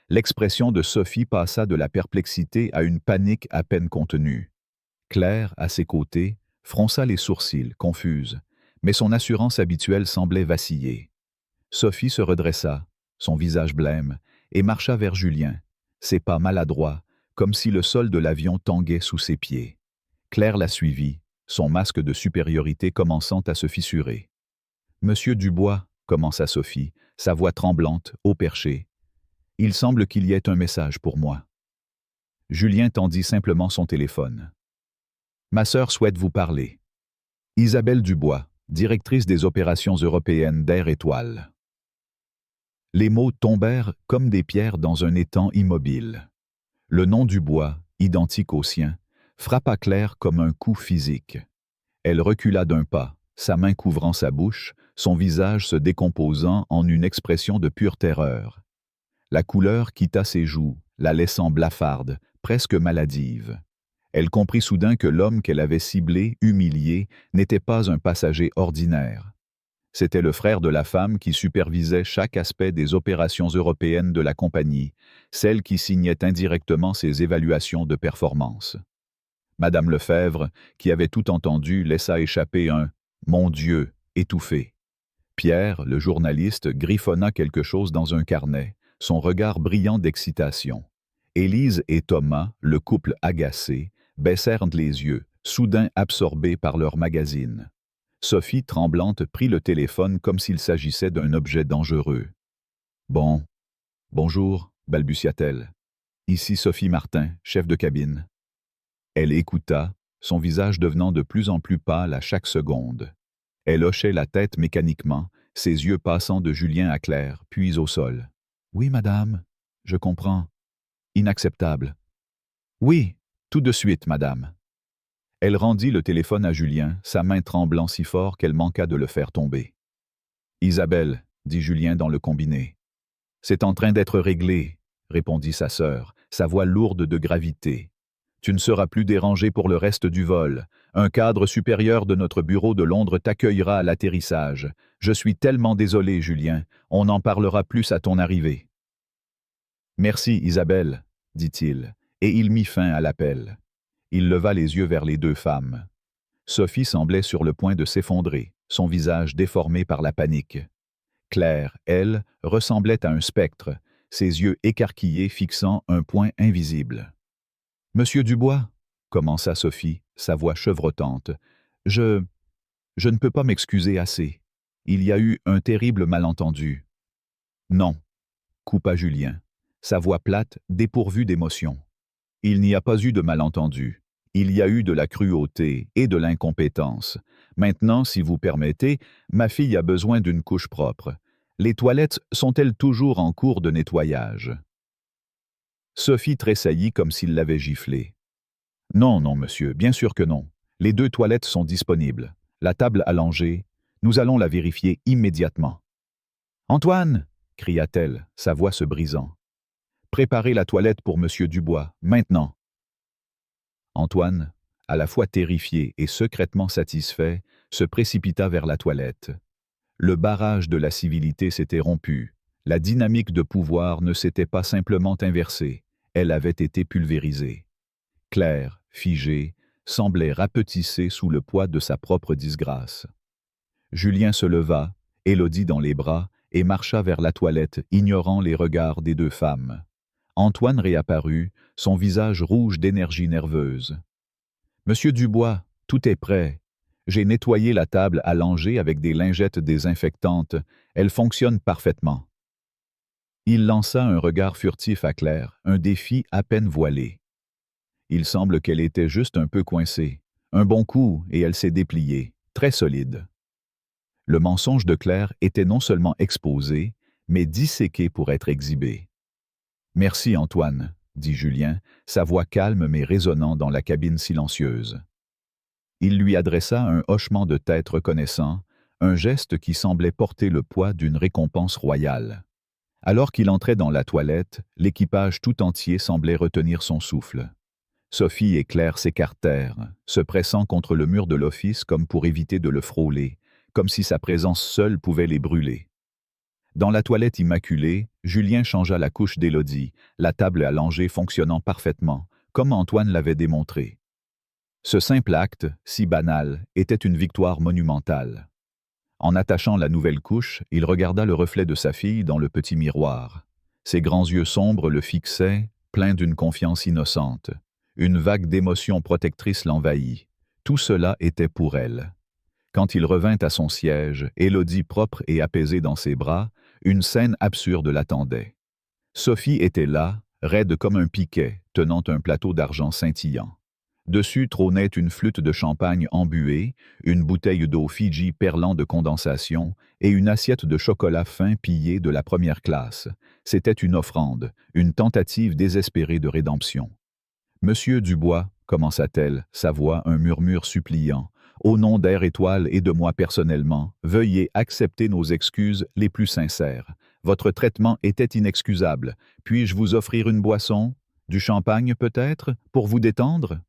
L'expression de Sophie passa de la perplexité à une panique à peine contenue. Claire, à ses côtés, fronça les sourcils, confuse, mais son assurance habituelle semblait vaciller. Sophie se redressa, son visage blême, et marcha vers Julien, ses pas maladroits, comme si le sol de l'avion tanguait sous ses pieds. Claire la suivit, son masque de supériorité commençant à se fissurer. « Monsieur Dubois, » commença Sophie, sa voix tremblante, au perché. « Il semble qu'il y ait un message pour moi. » Julien tendit simplement son téléphone. « Ma sœur souhaite vous parler. Isabelle Dubois, directrice des opérations européennes d'Air Étoile. » Les mots tombèrent comme des pierres dans un étang immobile. Le nom Dubois, identique au sien, frappa Claire comme un coup physique. Elle recula d'un pas, sa main couvrant sa bouche, son visage se décomposant en une expression de pure terreur. La couleur quitta ses joues, la laissant blafarde, presque maladive. Elle comprit soudain que l'homme qu'elle avait ciblé, humilié, n'était pas un passager ordinaire. C'était le frère de la femme qui supervisait chaque aspect des opérations européennes de la compagnie, celle qui signait indirectement ses évaluations de performance. Madame Lefebvre, qui avait tout entendu, laissa échapper un « Mon Dieu » étouffé. Pierre, le journaliste, griffonna quelque chose dans un carnet, son regard brillant d'excitation. Élise et Thomas, le couple agacé, baissèrent les yeux, soudain absorbés par leur magazine. Sophie, tremblante, prit le téléphone comme s'il s'agissait d'un objet dangereux. « Bon, bonjour, balbutia-t-elle. Ici Sophie Martin, chef de cabine. » Elle écouta, son visage devenant de plus en plus pâle à chaque seconde. Elle hochait la tête mécaniquement, ses yeux passant de Julien à Claire, puis au sol. « Oui, madame, je comprends. Inacceptable. »« Oui, tout de suite, madame. » Elle rendit le téléphone à Julien, sa main tremblant si fort qu'elle manqua de le faire tomber. « Isabelle, » dit Julien dans le combiné. « C'est en train d'être réglé, » répondit sa sœur, sa voix lourde de gravité. « Tu ne seras plus dérangé pour le reste du vol. Un cadre supérieur de notre bureau de Londres t'accueillera à l'atterrissage. Je suis tellement désolé, Julien. On en parlera plus à ton arrivée. »« Merci, Isabelle, » dit-il, et il mit fin à l'appel. Il leva les yeux vers les deux femmes. Sophie semblait sur le point de s'effondrer, son visage déformé par la panique. Claire, elle, ressemblait à un spectre, ses yeux écarquillés fixant un point invisible. « Monsieur Dubois, » commença Sophie, sa voix chevrotante, « je ne peux pas m'excuser assez. Il y a eu un terrible malentendu. »« Non, » coupa Julien, sa voix plate, dépourvue d'émotion. « Il n'y a pas eu de malentendu. Il y a eu de la cruauté et de l'incompétence. Maintenant, si vous permettez, ma fille a besoin d'une couche propre. Les toilettes sont-elles toujours en cours de nettoyage ?» Sophie tressaillit comme s'il l'avait giflée. « Non, non, monsieur, bien sûr que non. Les 2 toilettes sont disponibles. La table allongée, nous allons la vérifier immédiatement. »« Antoine !» cria-t-elle, sa voix se brisant. « Préparez la toilette pour monsieur Dubois, maintenant. » Antoine, à la fois terrifié et secrètement satisfait, se précipita vers la toilette. Le barrage de la civilité s'était rompu. La dynamique de pouvoir ne s'était pas simplement inversée, elle avait été pulvérisée. Claire, figée, semblait rapetissée sous le poids de sa propre disgrâce. Julien se leva, Élodie dans les bras, et marcha vers la toilette, ignorant les regards des 2 femmes. Antoine réapparut, son visage rouge d'énergie nerveuse. « Monsieur Dubois, tout est prêt. J'ai nettoyé la table allongée avec des lingettes désinfectantes. Elle fonctionne parfaitement. » Il lança un regard furtif à Claire, un défi à peine voilé. Il semble qu'elle était juste un peu coincée. Un bon coup, et elle s'est dépliée, très solide. Le mensonge de Claire était non seulement exposé, mais disséqué pour être exhibé. « Merci, Antoine, » dit Julien, sa voix calme mais résonnant dans la cabine silencieuse. Il lui adressa un hochement de tête reconnaissant, un geste qui semblait porter le poids d'une récompense royale. Alors qu'il entrait dans la toilette, l'équipage tout entier semblait retenir son souffle. Sophie et Claire s'écartèrent, se pressant contre le mur de l'office comme pour éviter de le frôler, comme si sa présence seule pouvait les brûler. Dans la toilette immaculée, Julien changea la couche d'Élodie, la table allongée fonctionnant parfaitement, comme Antoine l'avait démontré. Ce simple acte, si banal, était une victoire monumentale. En attachant la nouvelle couche, il regarda le reflet de sa fille dans le petit miroir. Ses grands yeux sombres le fixaient, pleins d'une confiance innocente. Une vague d'émotion protectrice l'envahit. Tout cela était pour elle. Quand il revint à son siège, Élodie propre et apaisée dans ses bras, Une scène absurde l'attendait. Sophie était là, raide comme un piquet, tenant un plateau d'argent scintillant. Dessus trônait une flûte de champagne embuée, une bouteille d'eau Fidji perlant de condensation et une assiette de chocolat fin pillé de la première classe. C'était une offrande, une tentative désespérée de rédemption. « Monsieur Dubois », commença-t-elle, sa voix un murmure suppliant, « au nom d'Air Étoile et de moi personnellement, veuillez accepter nos excuses les plus sincères. Votre traitement était inexcusable. Puis-je vous offrir une boisson? Du champagne peut-être, pour vous détendre ?»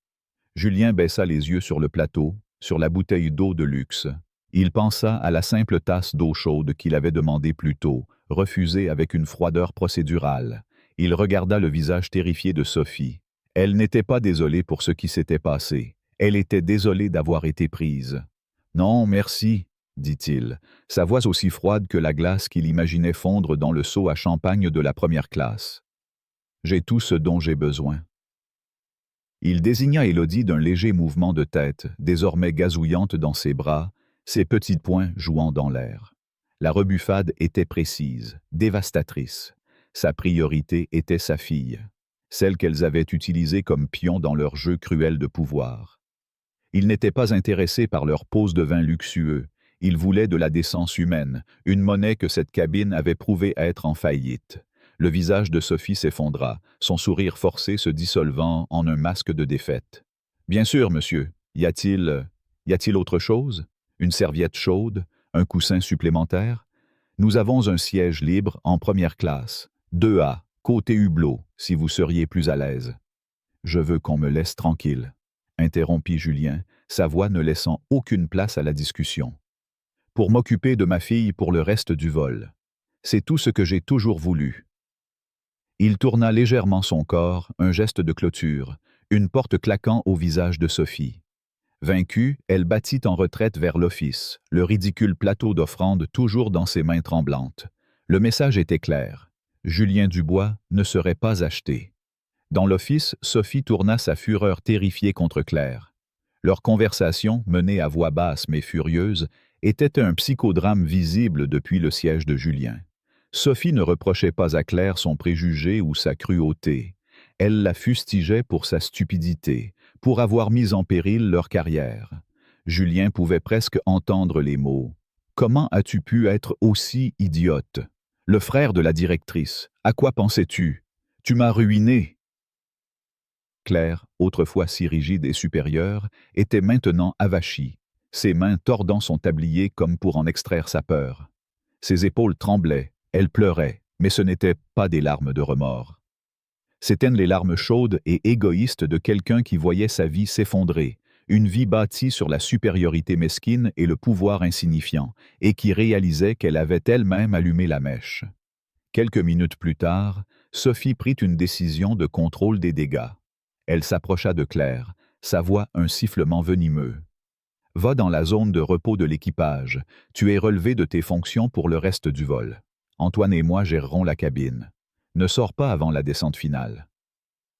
Julien baissa les yeux sur le plateau, sur la bouteille d'eau de luxe. Il pensa à la simple tasse d'eau chaude qu'il avait demandée plus tôt, refusée avec une froideur procédurale. Il regarda le visage terrifié de Sophie. Elle n'était pas désolée pour ce qui s'était passé. Elle était désolée d'avoir été prise. « Non, merci », dit-il, sa voix aussi froide que la glace qu'il imaginait fondre dans le seau à champagne de la première classe. « J'ai tout ce dont j'ai besoin. » Il désigna Élodie d'un léger mouvement de tête, désormais gazouillante dans ses bras, ses petits poings jouant dans l'air. La rebuffade était précise, dévastatrice. Sa priorité était sa fille, celle qu'elles avaient utilisée comme pion dans leur jeu cruel de pouvoir. Il n'était pas intéressé par leur pose de vin luxueux, il voulait de la décence humaine, une monnaie que cette cabine avait prouvé être en faillite. Le visage de Sophie s'effondra, son sourire forcé se dissolvant en un masque de défaite. « Bien sûr, monsieur. Y a-t-il autre chose? Une serviette chaude? Un coussin supplémentaire? Nous avons un siège libre en première classe, 2A, côté hublot, si vous seriez plus à l'aise. »« Je veux qu'on me laisse tranquille, » interrompit Julien, sa voix ne laissant aucune place à la discussion. « Pour m'occuper de ma fille pour le reste du vol. C'est tout ce que j'ai toujours voulu. » Il tourna légèrement son corps, un geste de clôture, une porte claquant au visage de Sophie. Vaincue, elle battit en retraite vers l'office, le ridicule plateau d'offrande toujours dans ses mains tremblantes. Le message était clair. Julien Dubois ne serait pas acheté. Dans l'office, Sophie tourna sa fureur terrifiée contre Claire. Leur conversation, menée à voix basse mais furieuse, était un psychodrame visible depuis le siège de Julien. Sophie ne reprochait pas à Claire son préjugé ou sa cruauté. Elle la fustigeait pour sa stupidité, pour avoir mis en péril leur carrière. Julien pouvait presque entendre les mots. « Comment as-tu pu être aussi idiote? Le frère de la directrice, à quoi pensais-tu? Tu m'as ruiné !» Claire, autrefois si rigide et supérieure, était maintenant avachie, ses mains tordant son tablier comme pour en extraire sa peur. Ses épaules tremblaient. Elle pleurait, mais ce n'étaient pas des larmes de remords. C'étaient les larmes chaudes et égoïstes de quelqu'un qui voyait sa vie s'effondrer, une vie bâtie sur la supériorité mesquine et le pouvoir insignifiant, et qui réalisait qu'elle avait elle-même allumé la mèche. Quelques minutes plus tard, Sophie prit une décision de contrôle des dégâts. Elle s'approcha de Claire, sa voix un sifflement venimeux. « Va dans la zone de repos de l'équipage, tu es relevé de tes fonctions pour le reste du vol. Antoine et moi gérerons la cabine. Ne sors pas avant la descente finale. »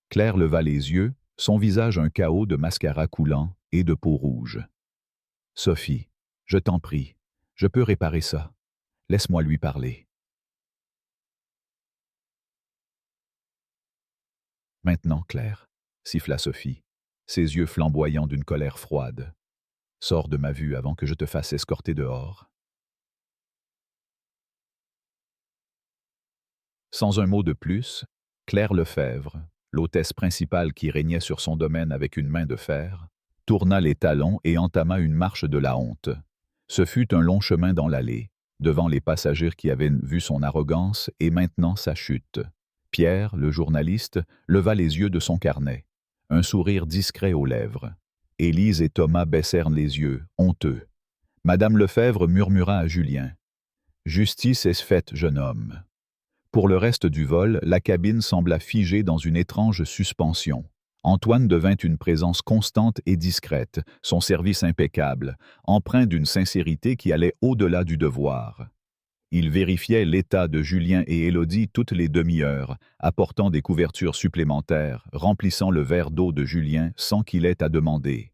Claire leva les yeux, son visage un chaos de mascara coulant et de peau rouge. « Sophie, je t'en prie, je peux réparer ça. Laisse-moi lui parler. » « Maintenant, Claire, » siffla Sophie, ses yeux flamboyants d'une colère froide. « Sors de ma vue avant que je te fasse escorter dehors. » Sans un mot de plus, Claire Lefebvre, l'hôtesse principale qui régnait sur son domaine avec une main de fer, tourna les talons et entama une marche de la honte. Ce fut un long chemin dans l'allée, devant les passagers qui avaient vu son arrogance et maintenant sa chute. Pierre, le journaliste, leva les yeux de son carnet, un sourire discret aux lèvres. Élise et Thomas baissèrent les yeux, honteux. Madame Lefebvre murmura à Julien. « Justice est faite, jeune homme. » Pour le reste du vol, la cabine sembla figée dans une étrange suspension. Antoine devint une présence constante et discrète, son service impeccable, empreint d'une sincérité qui allait au-delà du devoir. Il vérifiait l'état de Julien et Élodie toutes les demi-heures, apportant des couvertures supplémentaires, remplissant le verre d'eau de Julien sans qu'il ait à demander.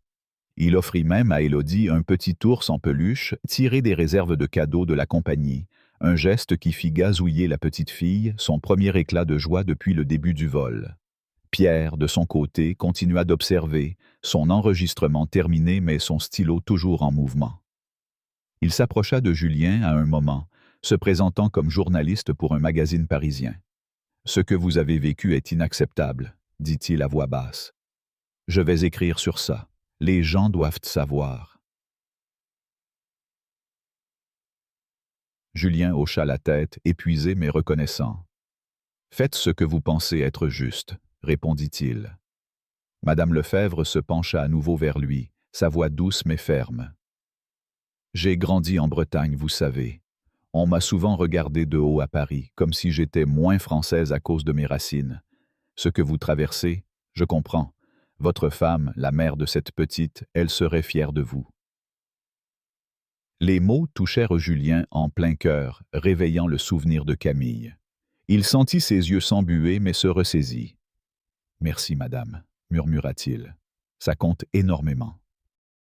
Il offrit même à Élodie un petit ours en peluche tiré des réserves de cadeaux de la compagnie, un geste qui fit gazouiller la petite fille, son premier éclat de joie depuis le début du vol. Pierre, de son côté, continua d'observer, son enregistrement terminé mais son stylo toujours en mouvement. Il s'approcha de Julien à un moment, se présentant comme journaliste pour un magazine parisien. « Ce que vous avez vécu est inacceptable », dit-il à voix basse. « Je vais écrire sur ça. Les gens doivent savoir. » Julien hocha la tête, épuisé mais reconnaissant. « Faites ce que vous pensez être juste, » répondit-il. Madame Lefebvre se pencha à nouveau vers lui, sa voix douce mais ferme. « J'ai grandi en Bretagne, vous savez. On m'a souvent regardé de haut à Paris, comme si j'étais moins française à cause de mes racines. Ce que vous traversez, je comprends. Votre femme, la mère de cette petite, elle serait fière de vous. » Les mots touchèrent Julien en plein cœur, réveillant le souvenir de Camille. Il sentit ses yeux s'embuer mais se ressaisit. « Merci, madame, » murmura-t-il. « Ça compte énormément. »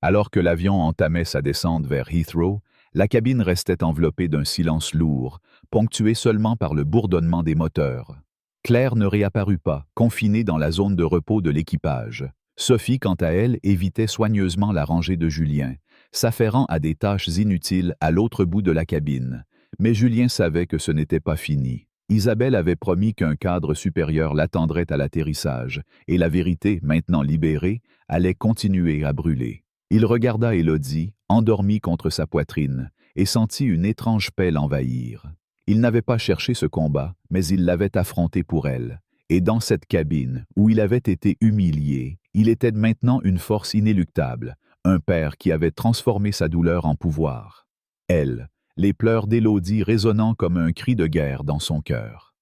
Alors que l'avion entamait sa descente vers Heathrow, la cabine restait enveloppée d'un silence lourd, ponctué seulement par le bourdonnement des moteurs. Claire ne réapparut pas, confinée dans la zone de repos de l'équipage. Sophie, quant à elle, évitait soigneusement la rangée de Julien, s'affairant à des tâches inutiles à l'autre bout de la cabine. Mais Julien savait que ce n'était pas fini. Isabelle avait promis qu'un cadre supérieur l'attendrait à l'atterrissage, et la vérité, maintenant libérée, allait continuer à brûler. Il regarda Élodie, endormie contre sa poitrine, et sentit une étrange paix l'envahir. Il n'avait pas cherché ce combat, mais il l'avait affronté pour elle. Et dans cette cabine, où il avait été humilié, il était maintenant une force inéluctable, un père qui avait transformé sa douleur en pouvoir. Elle, les pleurs d'Élodie résonnant comme un cri de guerre dans son cœur.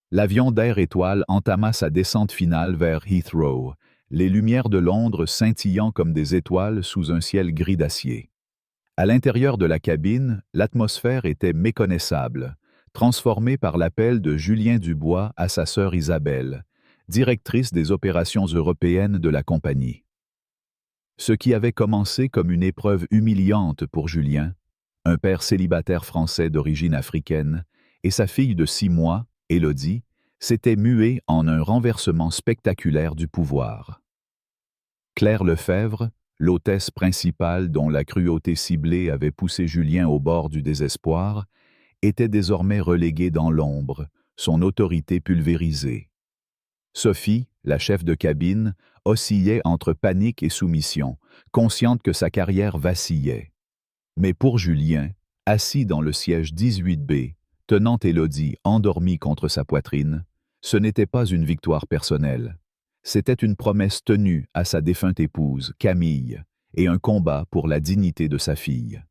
L'avion d'Air Étoile entama sa descente finale vers Heathrow, les lumières de Londres scintillant comme des étoiles sous un ciel gris d'acier. À l'intérieur de la cabine, l'atmosphère était méconnaissable, transformée par l'appel de Julien Dubois à sa sœur Isabelle, directrice des opérations européennes de la compagnie. Ce qui avait commencé comme une épreuve humiliante pour Julien, un père célibataire français d'origine africaine, et sa fille de 6 mois, Élodie, s'était mué en un renversement spectaculaire du pouvoir. Claire Lefebvre, l'hôtesse principale dont la cruauté ciblée avait poussé Julien au bord du désespoir, était désormais reléguée dans l'ombre, son autorité pulvérisée. Sophie, la chef de cabine, oscillait entre panique et soumission, consciente que sa carrière vacillait. Mais pour Julien, assis dans le siège 18B, tenant Élodie endormie contre sa poitrine, ce n'était pas une victoire personnelle. C'était une promesse tenue à sa défunte épouse, Camille, et un combat pour la dignité de sa fille.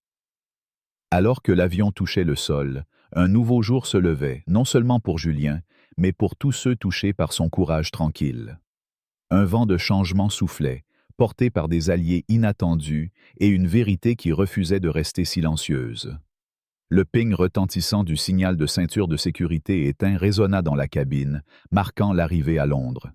Alors que l'avion touchait le sol, un nouveau jour se levait, non seulement pour Julien, mais pour tous ceux touchés par son courage tranquille. Un vent de changement soufflait, porté par des alliés inattendus et une vérité qui refusait de rester silencieuse. Le ping retentissant du signal de ceinture de sécurité éteint résonna dans la cabine, marquant l'arrivée à Londres.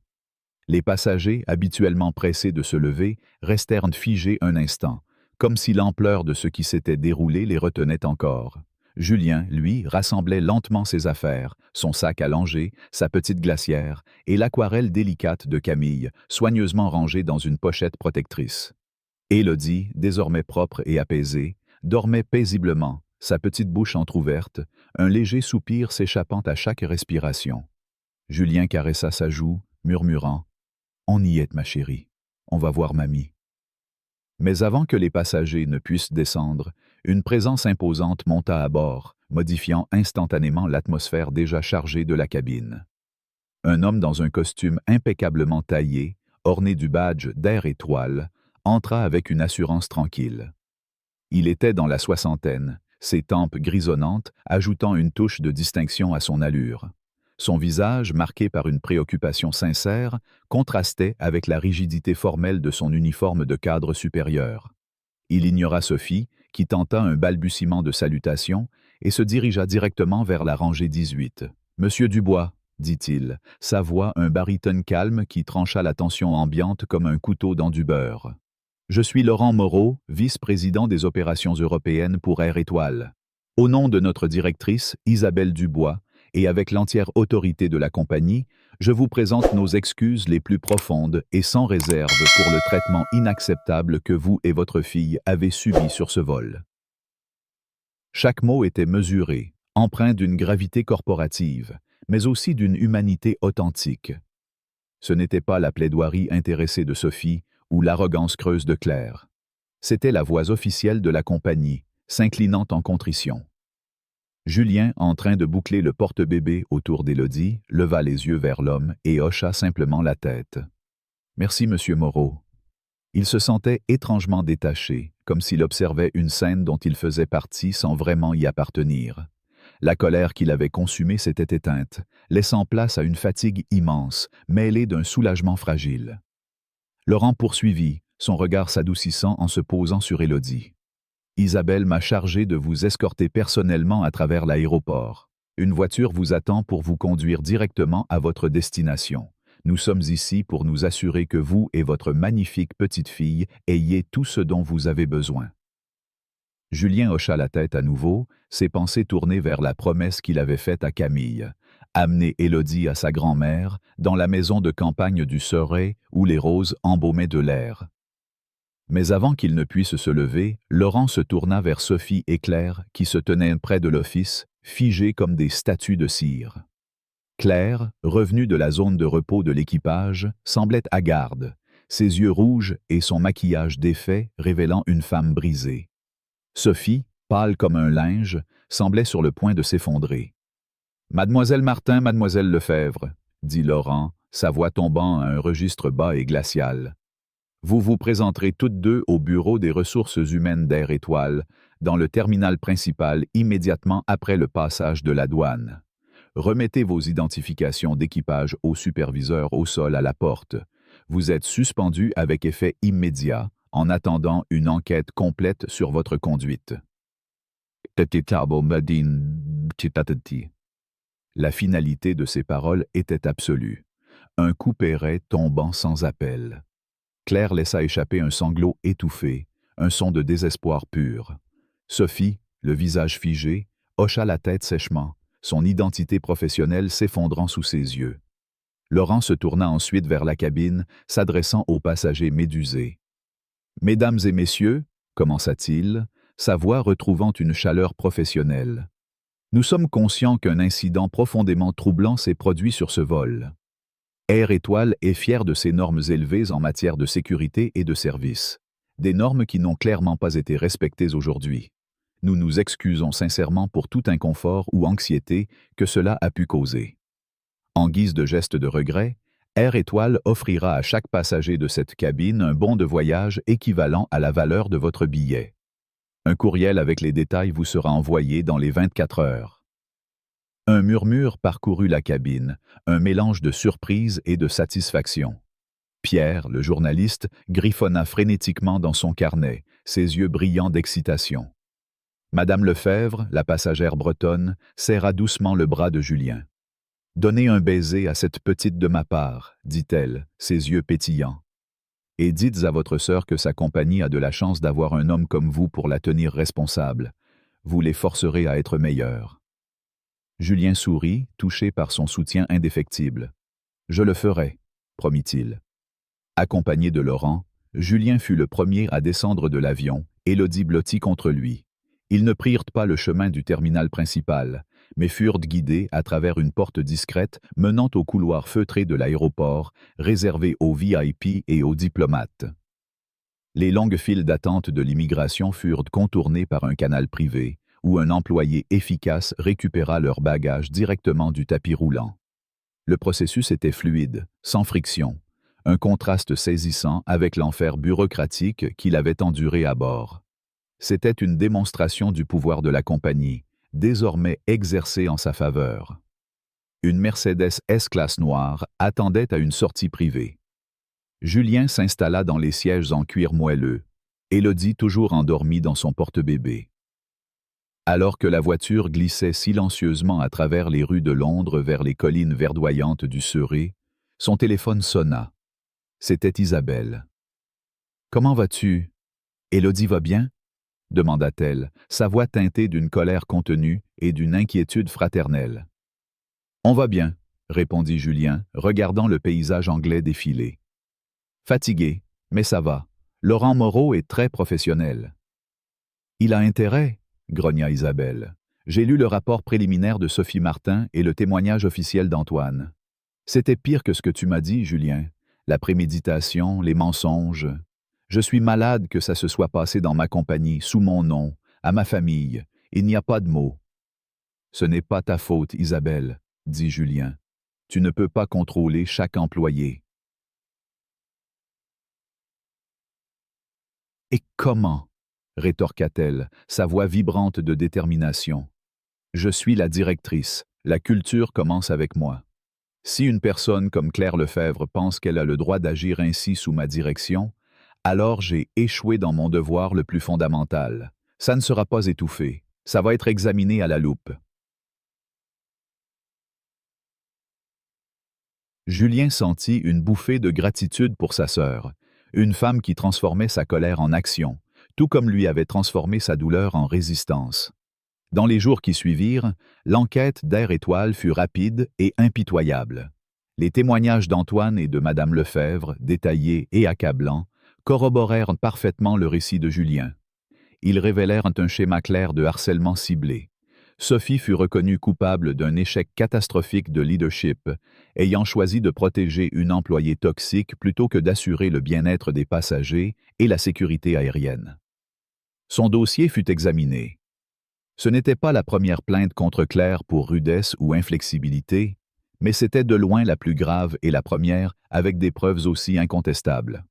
Les passagers, habituellement pressés de se lever, restèrent figés un instant, comme si l'ampleur de ce qui s'était déroulé les retenait encore. Julien, lui, rassemblait lentement ses affaires, son sac à langer, sa petite glacière et l'aquarelle délicate de Camille, soigneusement rangée dans une pochette protectrice. Élodie, désormais propre et apaisée, dormait paisiblement, sa petite bouche entr'ouverte, un léger soupir s'échappant à chaque respiration. Julien caressa sa joue, murmurant « On y est, ma chérie. On va voir mamie. » Mais avant que les passagers ne puissent descendre, une présence imposante monta à bord, modifiant instantanément l'atmosphère déjà chargée de la cabine. Un homme dans un costume impeccablement taillé, orné du badge d'Air Étoile, entra avec une assurance tranquille. Il était dans la soixantaine, ses tempes grisonnantes ajoutant une touche de distinction à son allure. Son visage, marqué par une préoccupation sincère, contrastait avec la rigidité formelle de son uniforme de cadre supérieur. Il ignora Sophie, qui tenta un balbutiement de salutation, et se dirigea directement vers la rangée 18. « Monsieur Dubois », dit-il, sa voix un baryton calme qui trancha la tension ambiante comme un couteau dans du beurre. « Je suis Laurent Moreau, vice-président des opérations européennes pour Air Étoile. Au nom de notre directrice, Isabelle Dubois, et avec l'entière autorité de la compagnie, je vous présente nos excuses les plus profondes et sans réserve pour le traitement inacceptable que vous et votre fille avez subi sur ce vol. Chaque mot était mesuré, empreint d'une gravité corporative, mais aussi d'une humanité authentique. Ce n'était pas la plaidoirie intéressée de Sophie ou l'arrogance creuse de Claire. C'était la voix officielle de la compagnie, s'inclinant en contrition. Julien, en train de boucler le porte-bébé autour d'Élodie, leva les yeux vers l'homme et hocha simplement la tête. « Merci, monsieur Moreau. » Il se sentait étrangement détaché, comme s'il observait une scène dont il faisait partie sans vraiment y appartenir. La colère qu'il avait consumée s'était éteinte, laissant place à une fatigue immense, mêlée d'un soulagement fragile. Laurent poursuivit, son regard s'adoucissant en se posant sur Élodie. « Isabelle m'a chargé de vous escorter personnellement à travers l'aéroport. Une voiture vous attend pour vous conduire directement à votre destination. Nous sommes ici pour nous assurer que vous et votre magnifique petite-fille ayez tout ce dont vous avez besoin. » Julien hocha la tête à nouveau, ses pensées tournées vers la promesse qu'il avait faite à Camille. Amener Élodie à sa grand-mère, dans la maison de campagne du Serey, où les roses embaumaient de l'air. Mais avant qu'il ne puisse se lever, Laurent se tourna vers Sophie et Claire, qui se tenaient près de l'office, figées comme des statues de cire. Claire, revenue de la zone de repos de l'équipage, semblait hagarde, ses yeux rouges et son maquillage défait révélant une femme brisée. Sophie, pâle comme un linge, semblait sur le point de s'effondrer. « Mademoiselle Martin, mademoiselle Lefebvre, » dit Laurent, sa voix tombant à un registre bas et glacial. « Vous vous présenterez toutes deux au bureau des ressources humaines d'Air Étoile, dans le terminal principal immédiatement après le passage de la douane. Remettez vos identifications d'équipage au superviseur au sol à la porte. Vous êtes suspendu avec effet immédiat, en attendant une enquête complète sur votre conduite. » La finalité de ces paroles était absolue. Un couperet tombant sans appel. Claire laissa échapper un sanglot étouffé, un son de désespoir pur. Sophie, le visage figé, hocha la tête sèchement, son identité professionnelle s'effondrant sous ses yeux. Laurent se tourna ensuite vers la cabine, s'adressant aux passagers médusés. « Mesdames et messieurs, » commença-t-il, sa voix retrouvant une chaleur professionnelle. « Nous sommes conscients qu'un incident profondément troublant s'est produit sur ce vol. Air Étoile est fier de ses normes élevées en matière de sécurité et de service, des normes qui n'ont clairement pas été respectées aujourd'hui. Nous nous excusons sincèrement pour tout inconfort ou anxiété que cela a pu causer. En guise de geste de regret, Air Étoile offrira à chaque passager de cette cabine un bon de voyage équivalent à la valeur de votre billet. Un courriel avec les détails vous sera envoyé dans les 24 heures. » Un murmure parcourut la cabine, un mélange de surprise et de satisfaction. Pierre, le journaliste, griffonna frénétiquement dans son carnet, ses yeux brillants d'excitation. Madame Lefebvre, la passagère bretonne, serra doucement le bras de Julien. « Donnez un baiser à cette petite de ma part, » dit-elle, ses yeux pétillants. « Et dites à votre sœur que sa compagnie a de la chance d'avoir un homme comme vous pour la tenir responsable. Vous les forcerez à être meilleurs. » Julien sourit, touché par son soutien indéfectible. « Je le ferai, » promit-il. Accompagné de Laurent, Julien fut le premier à descendre de l'avion, Élodie blottie contre lui. Ils ne prirent pas le chemin du terminal principal, mais furent guidés à travers une porte discrète menant au couloir feutré de l'aéroport, réservé aux VIP et aux diplomates. Les longues files d'attente de l'immigration furent contournées par un canal privé, où un employé efficace récupéra leurs bagages directement du tapis roulant. Le processus était fluide, sans friction, un contraste saisissant avec l'enfer bureaucratique qu'il avait enduré à bord. C'était une démonstration du pouvoir de la compagnie, désormais exercé en sa faveur. Une Mercedes S-Classe noire attendait à une sortie privée. Julien s'installa dans les sièges en cuir moelleux, Élodie toujours endormie dans son porte-bébé. Alors que la voiture glissait silencieusement à travers les rues de Londres vers les collines verdoyantes du Serey, son téléphone sonna. C'était Isabelle. « Comment vas-tu? Élodie va bien? » demanda-t-elle, sa voix teintée d'une colère contenue et d'une inquiétude fraternelle. On va bien, répondit Julien, regardant le paysage anglais défiler. Fatigué, mais ça va. Laurent Moreau est très professionnel. Il a intérêt, grogna Isabelle. J'ai lu le rapport préliminaire de Sophie Martin et le témoignage officiel d'Antoine. C'était pire que ce que tu m'as dit, Julien. La préméditation, les mensonges. Je suis malade que ça se soit passé dans ma compagnie, sous mon nom, à ma famille. Il n'y a pas de mots. Ce n'est pas ta faute, Isabelle, dit Julien. Tu ne peux pas contrôler chaque employé. Et comment? Rétorqua-t-elle, sa voix vibrante de détermination. Je suis la directrice. La culture commence avec moi. Si une personne comme Claire Lefebvre pense qu'elle a le droit d'agir ainsi sous ma direction, alors j'ai échoué dans mon devoir le plus fondamental. Ça ne sera pas étouffé. Ça va être examiné à la loupe. Julien sentit une bouffée de gratitude pour sa sœur, une femme qui transformait sa colère en action, tout comme lui avait transformé sa douleur en résistance. Dans les jours qui suivirent, l'enquête d'Air Étoile fut rapide et impitoyable. Les témoignages d'Antoine et de Madame Lefebvre, détaillés et accablants, corroborèrent parfaitement le récit de Julien. Ils révélèrent un schéma clair de harcèlement ciblé. Sophie fut reconnue coupable d'un échec catastrophique de leadership, ayant choisi de protéger une employée toxique plutôt que d'assurer le bien-être des passagers et la sécurité aérienne. Son dossier fut examiné. Ce n'était pas la première plainte contre Claire pour rudesse ou inflexibilité, mais c'était de loin la plus grave et la première avec des preuves aussi incontestables.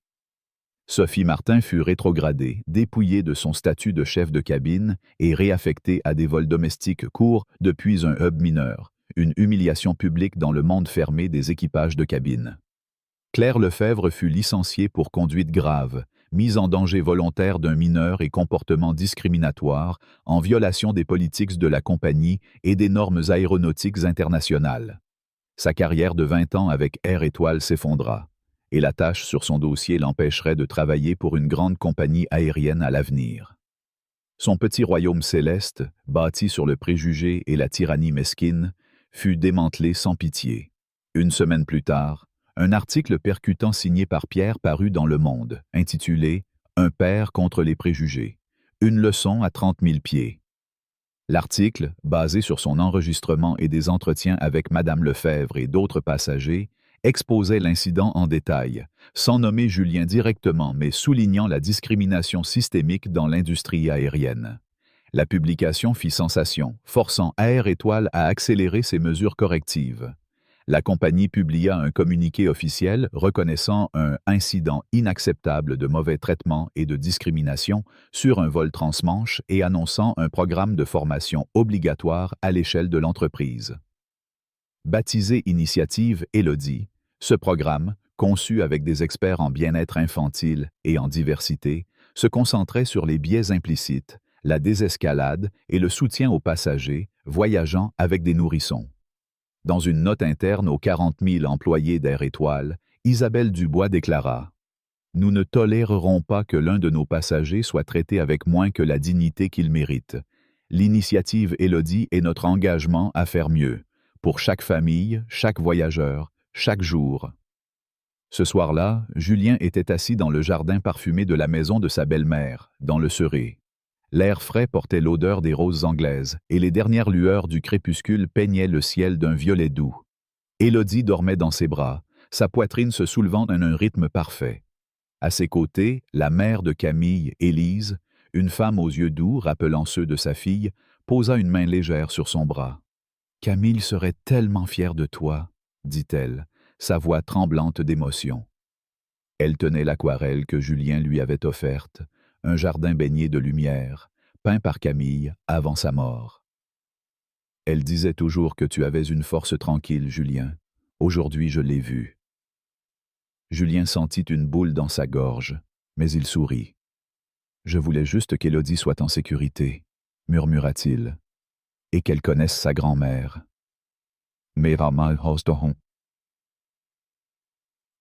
Sophie Martin fut rétrogradée, dépouillée de son statut de chef de cabine et réaffectée à des vols domestiques courts depuis un hub mineur, une humiliation publique dans le monde fermé des équipages de cabine. Claire Lefebvre fut licenciée pour conduite grave, mise en danger volontaire d'un mineur et comportement discriminatoire, en violation des politiques de la compagnie et des normes aéronautiques internationales. Sa carrière de 20 ans avec Air Étoile s'effondra, et la tâche sur son dossier l'empêcherait de travailler pour une grande compagnie aérienne à l'avenir. Son petit royaume céleste, bâti sur le préjugé et la tyrannie mesquine, fut démantelé sans pitié. Une semaine plus tard, un article percutant signé par Pierre parut dans Le Monde, intitulé « Un père contre les préjugés. Une leçon à 30 000 pieds ». L'article, basé sur son enregistrement et des entretiens avec Madame Lefebvre et d'autres passagers, exposait l'incident en détail, sans nommer Julien directement mais soulignant la discrimination systémique dans l'industrie aérienne. La publication fit sensation, forçant Air Étoile à accélérer ses mesures correctives. La compagnie publia un communiqué officiel reconnaissant un incident inacceptable de mauvais traitement et de discrimination sur un vol transmanche et annonçant un programme de formation obligatoire à l'échelle de l'entreprise. Baptisé Initiative Élodie, ce programme, conçu avec des experts en bien-être infantile et en diversité, se concentrait sur les biais implicites, la désescalade et le soutien aux passagers voyageant avec des nourrissons. Dans une note interne aux 40 000 employés d'Air Étoile, Isabelle Dubois déclara « Nous ne tolérerons pas que l'un de nos passagers soit traité avec moins que la dignité qu'il mérite. L'initiative Élodie est notre engagement à faire mieux, pour chaque famille, chaque voyageur, chaque jour. » Ce soir-là, Julien était assis dans le jardin parfumé de la maison de sa belle-mère, dans le Surrey. L'air frais portait l'odeur des roses anglaises, et les dernières lueurs du crépuscule peignaient le ciel d'un violet doux. Élodie dormait dans ses bras, sa poitrine se soulevant en un rythme parfait. À ses côtés, la mère de Camille, Élise, une femme aux yeux doux rappelant ceux de sa fille, posa une main légère sur son bras. « Camille serait tellement fière de toi, » dit-elle, sa voix tremblante d'émotion. Elle tenait l'aquarelle que Julien lui avait offerte, un jardin baigné de lumière, peint par Camille avant sa mort. Elle disait toujours que tu avais une force tranquille, Julien. Aujourd'hui, je l'ai vue. Julien sentit une boule dans sa gorge, mais il sourit. Je voulais juste qu'Élodie soit en sécurité, murmura-t-il, et qu'elle connaisse sa grand-mère. Mais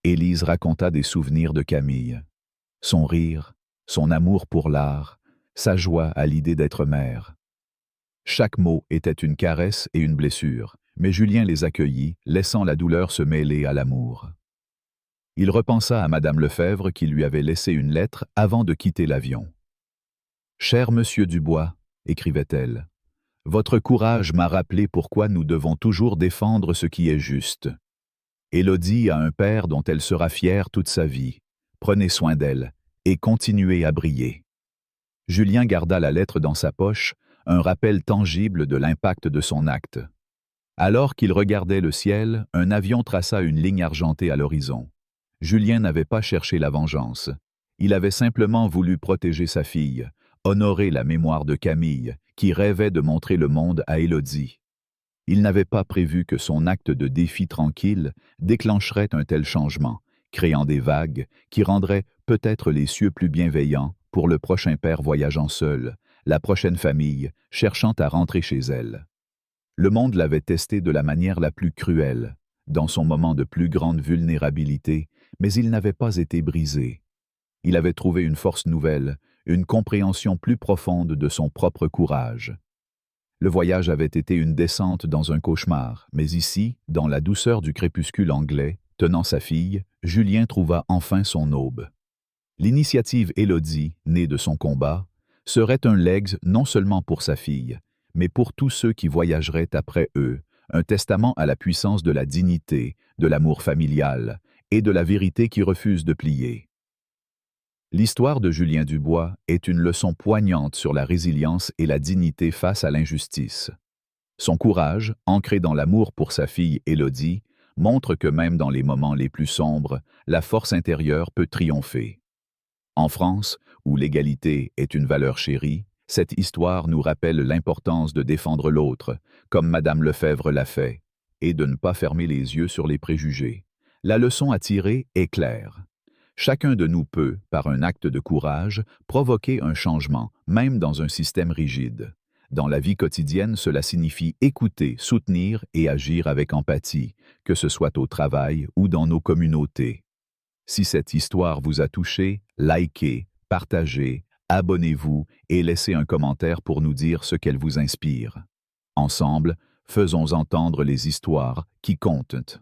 Élise raconta des souvenirs de Camille. Son rire, son amour pour l'art, sa joie à l'idée d'être mère. Chaque mot était une caresse et une blessure, mais Julien les accueillit, laissant la douleur se mêler à l'amour. Il repensa à Madame Lefebvre qui lui avait laissé une lettre avant de quitter l'avion. « Cher Monsieur Dubois, écrivait-elle, votre courage m'a rappelé pourquoi nous devons toujours défendre ce qui est juste. Élodie a un père dont elle sera fière toute sa vie. Prenez soin d'elle et continuez à briller. » Julien garda la lettre dans sa poche, un rappel tangible de l'impact de son acte. Alors qu'il regardait le ciel, un avion traça une ligne argentée à l'horizon. Julien n'avait pas cherché la vengeance. Il avait simplement voulu protéger sa fille, honorer la mémoire de Camille, qui rêvait de montrer le monde à Élodie. Il n'avait pas prévu que son acte de défi tranquille déclencherait un tel changement, créant des vagues qui rendraient peut-être les cieux plus bienveillants pour le prochain père voyageant seul, la prochaine famille cherchant à rentrer chez elle. Le monde l'avait testé de la manière la plus cruelle, dans son moment de plus grande vulnérabilité, mais il n'avait pas été brisé. Il avait trouvé une force nouvelle, une compréhension plus profonde de son propre courage. Le voyage avait été une descente dans un cauchemar, mais ici, dans la douceur du crépuscule anglais, tenant sa fille, Julien trouva enfin son aube. L'initiative Élodie, née de son combat, serait un legs non seulement pour sa fille, mais pour tous ceux qui voyageraient après eux, un testament à la puissance de la dignité, de l'amour familial et de la vérité qui refuse de plier. L'histoire de Julien Dubois est une leçon poignante sur la résilience et la dignité face à l'injustice. Son courage, ancré dans l'amour pour sa fille Élodie, montre que même dans les moments les plus sombres, la force intérieure peut triompher. En France, où l'égalité est une valeur chérie, cette histoire nous rappelle l'importance de défendre l'autre, comme Madame Lefebvre l'a fait, et de ne pas fermer les yeux sur les préjugés. La leçon à tirer est claire. Chacun de nous peut, par un acte de courage, provoquer un changement, même dans un système rigide. Dans la vie quotidienne, cela signifie écouter, soutenir et agir avec empathie, que ce soit au travail ou dans nos communautés. Si cette histoire vous a touché, likez, partagez, abonnez-vous et laissez un commentaire pour nous dire ce qu'elle vous inspire. Ensemble, faisons entendre les histoires qui comptent.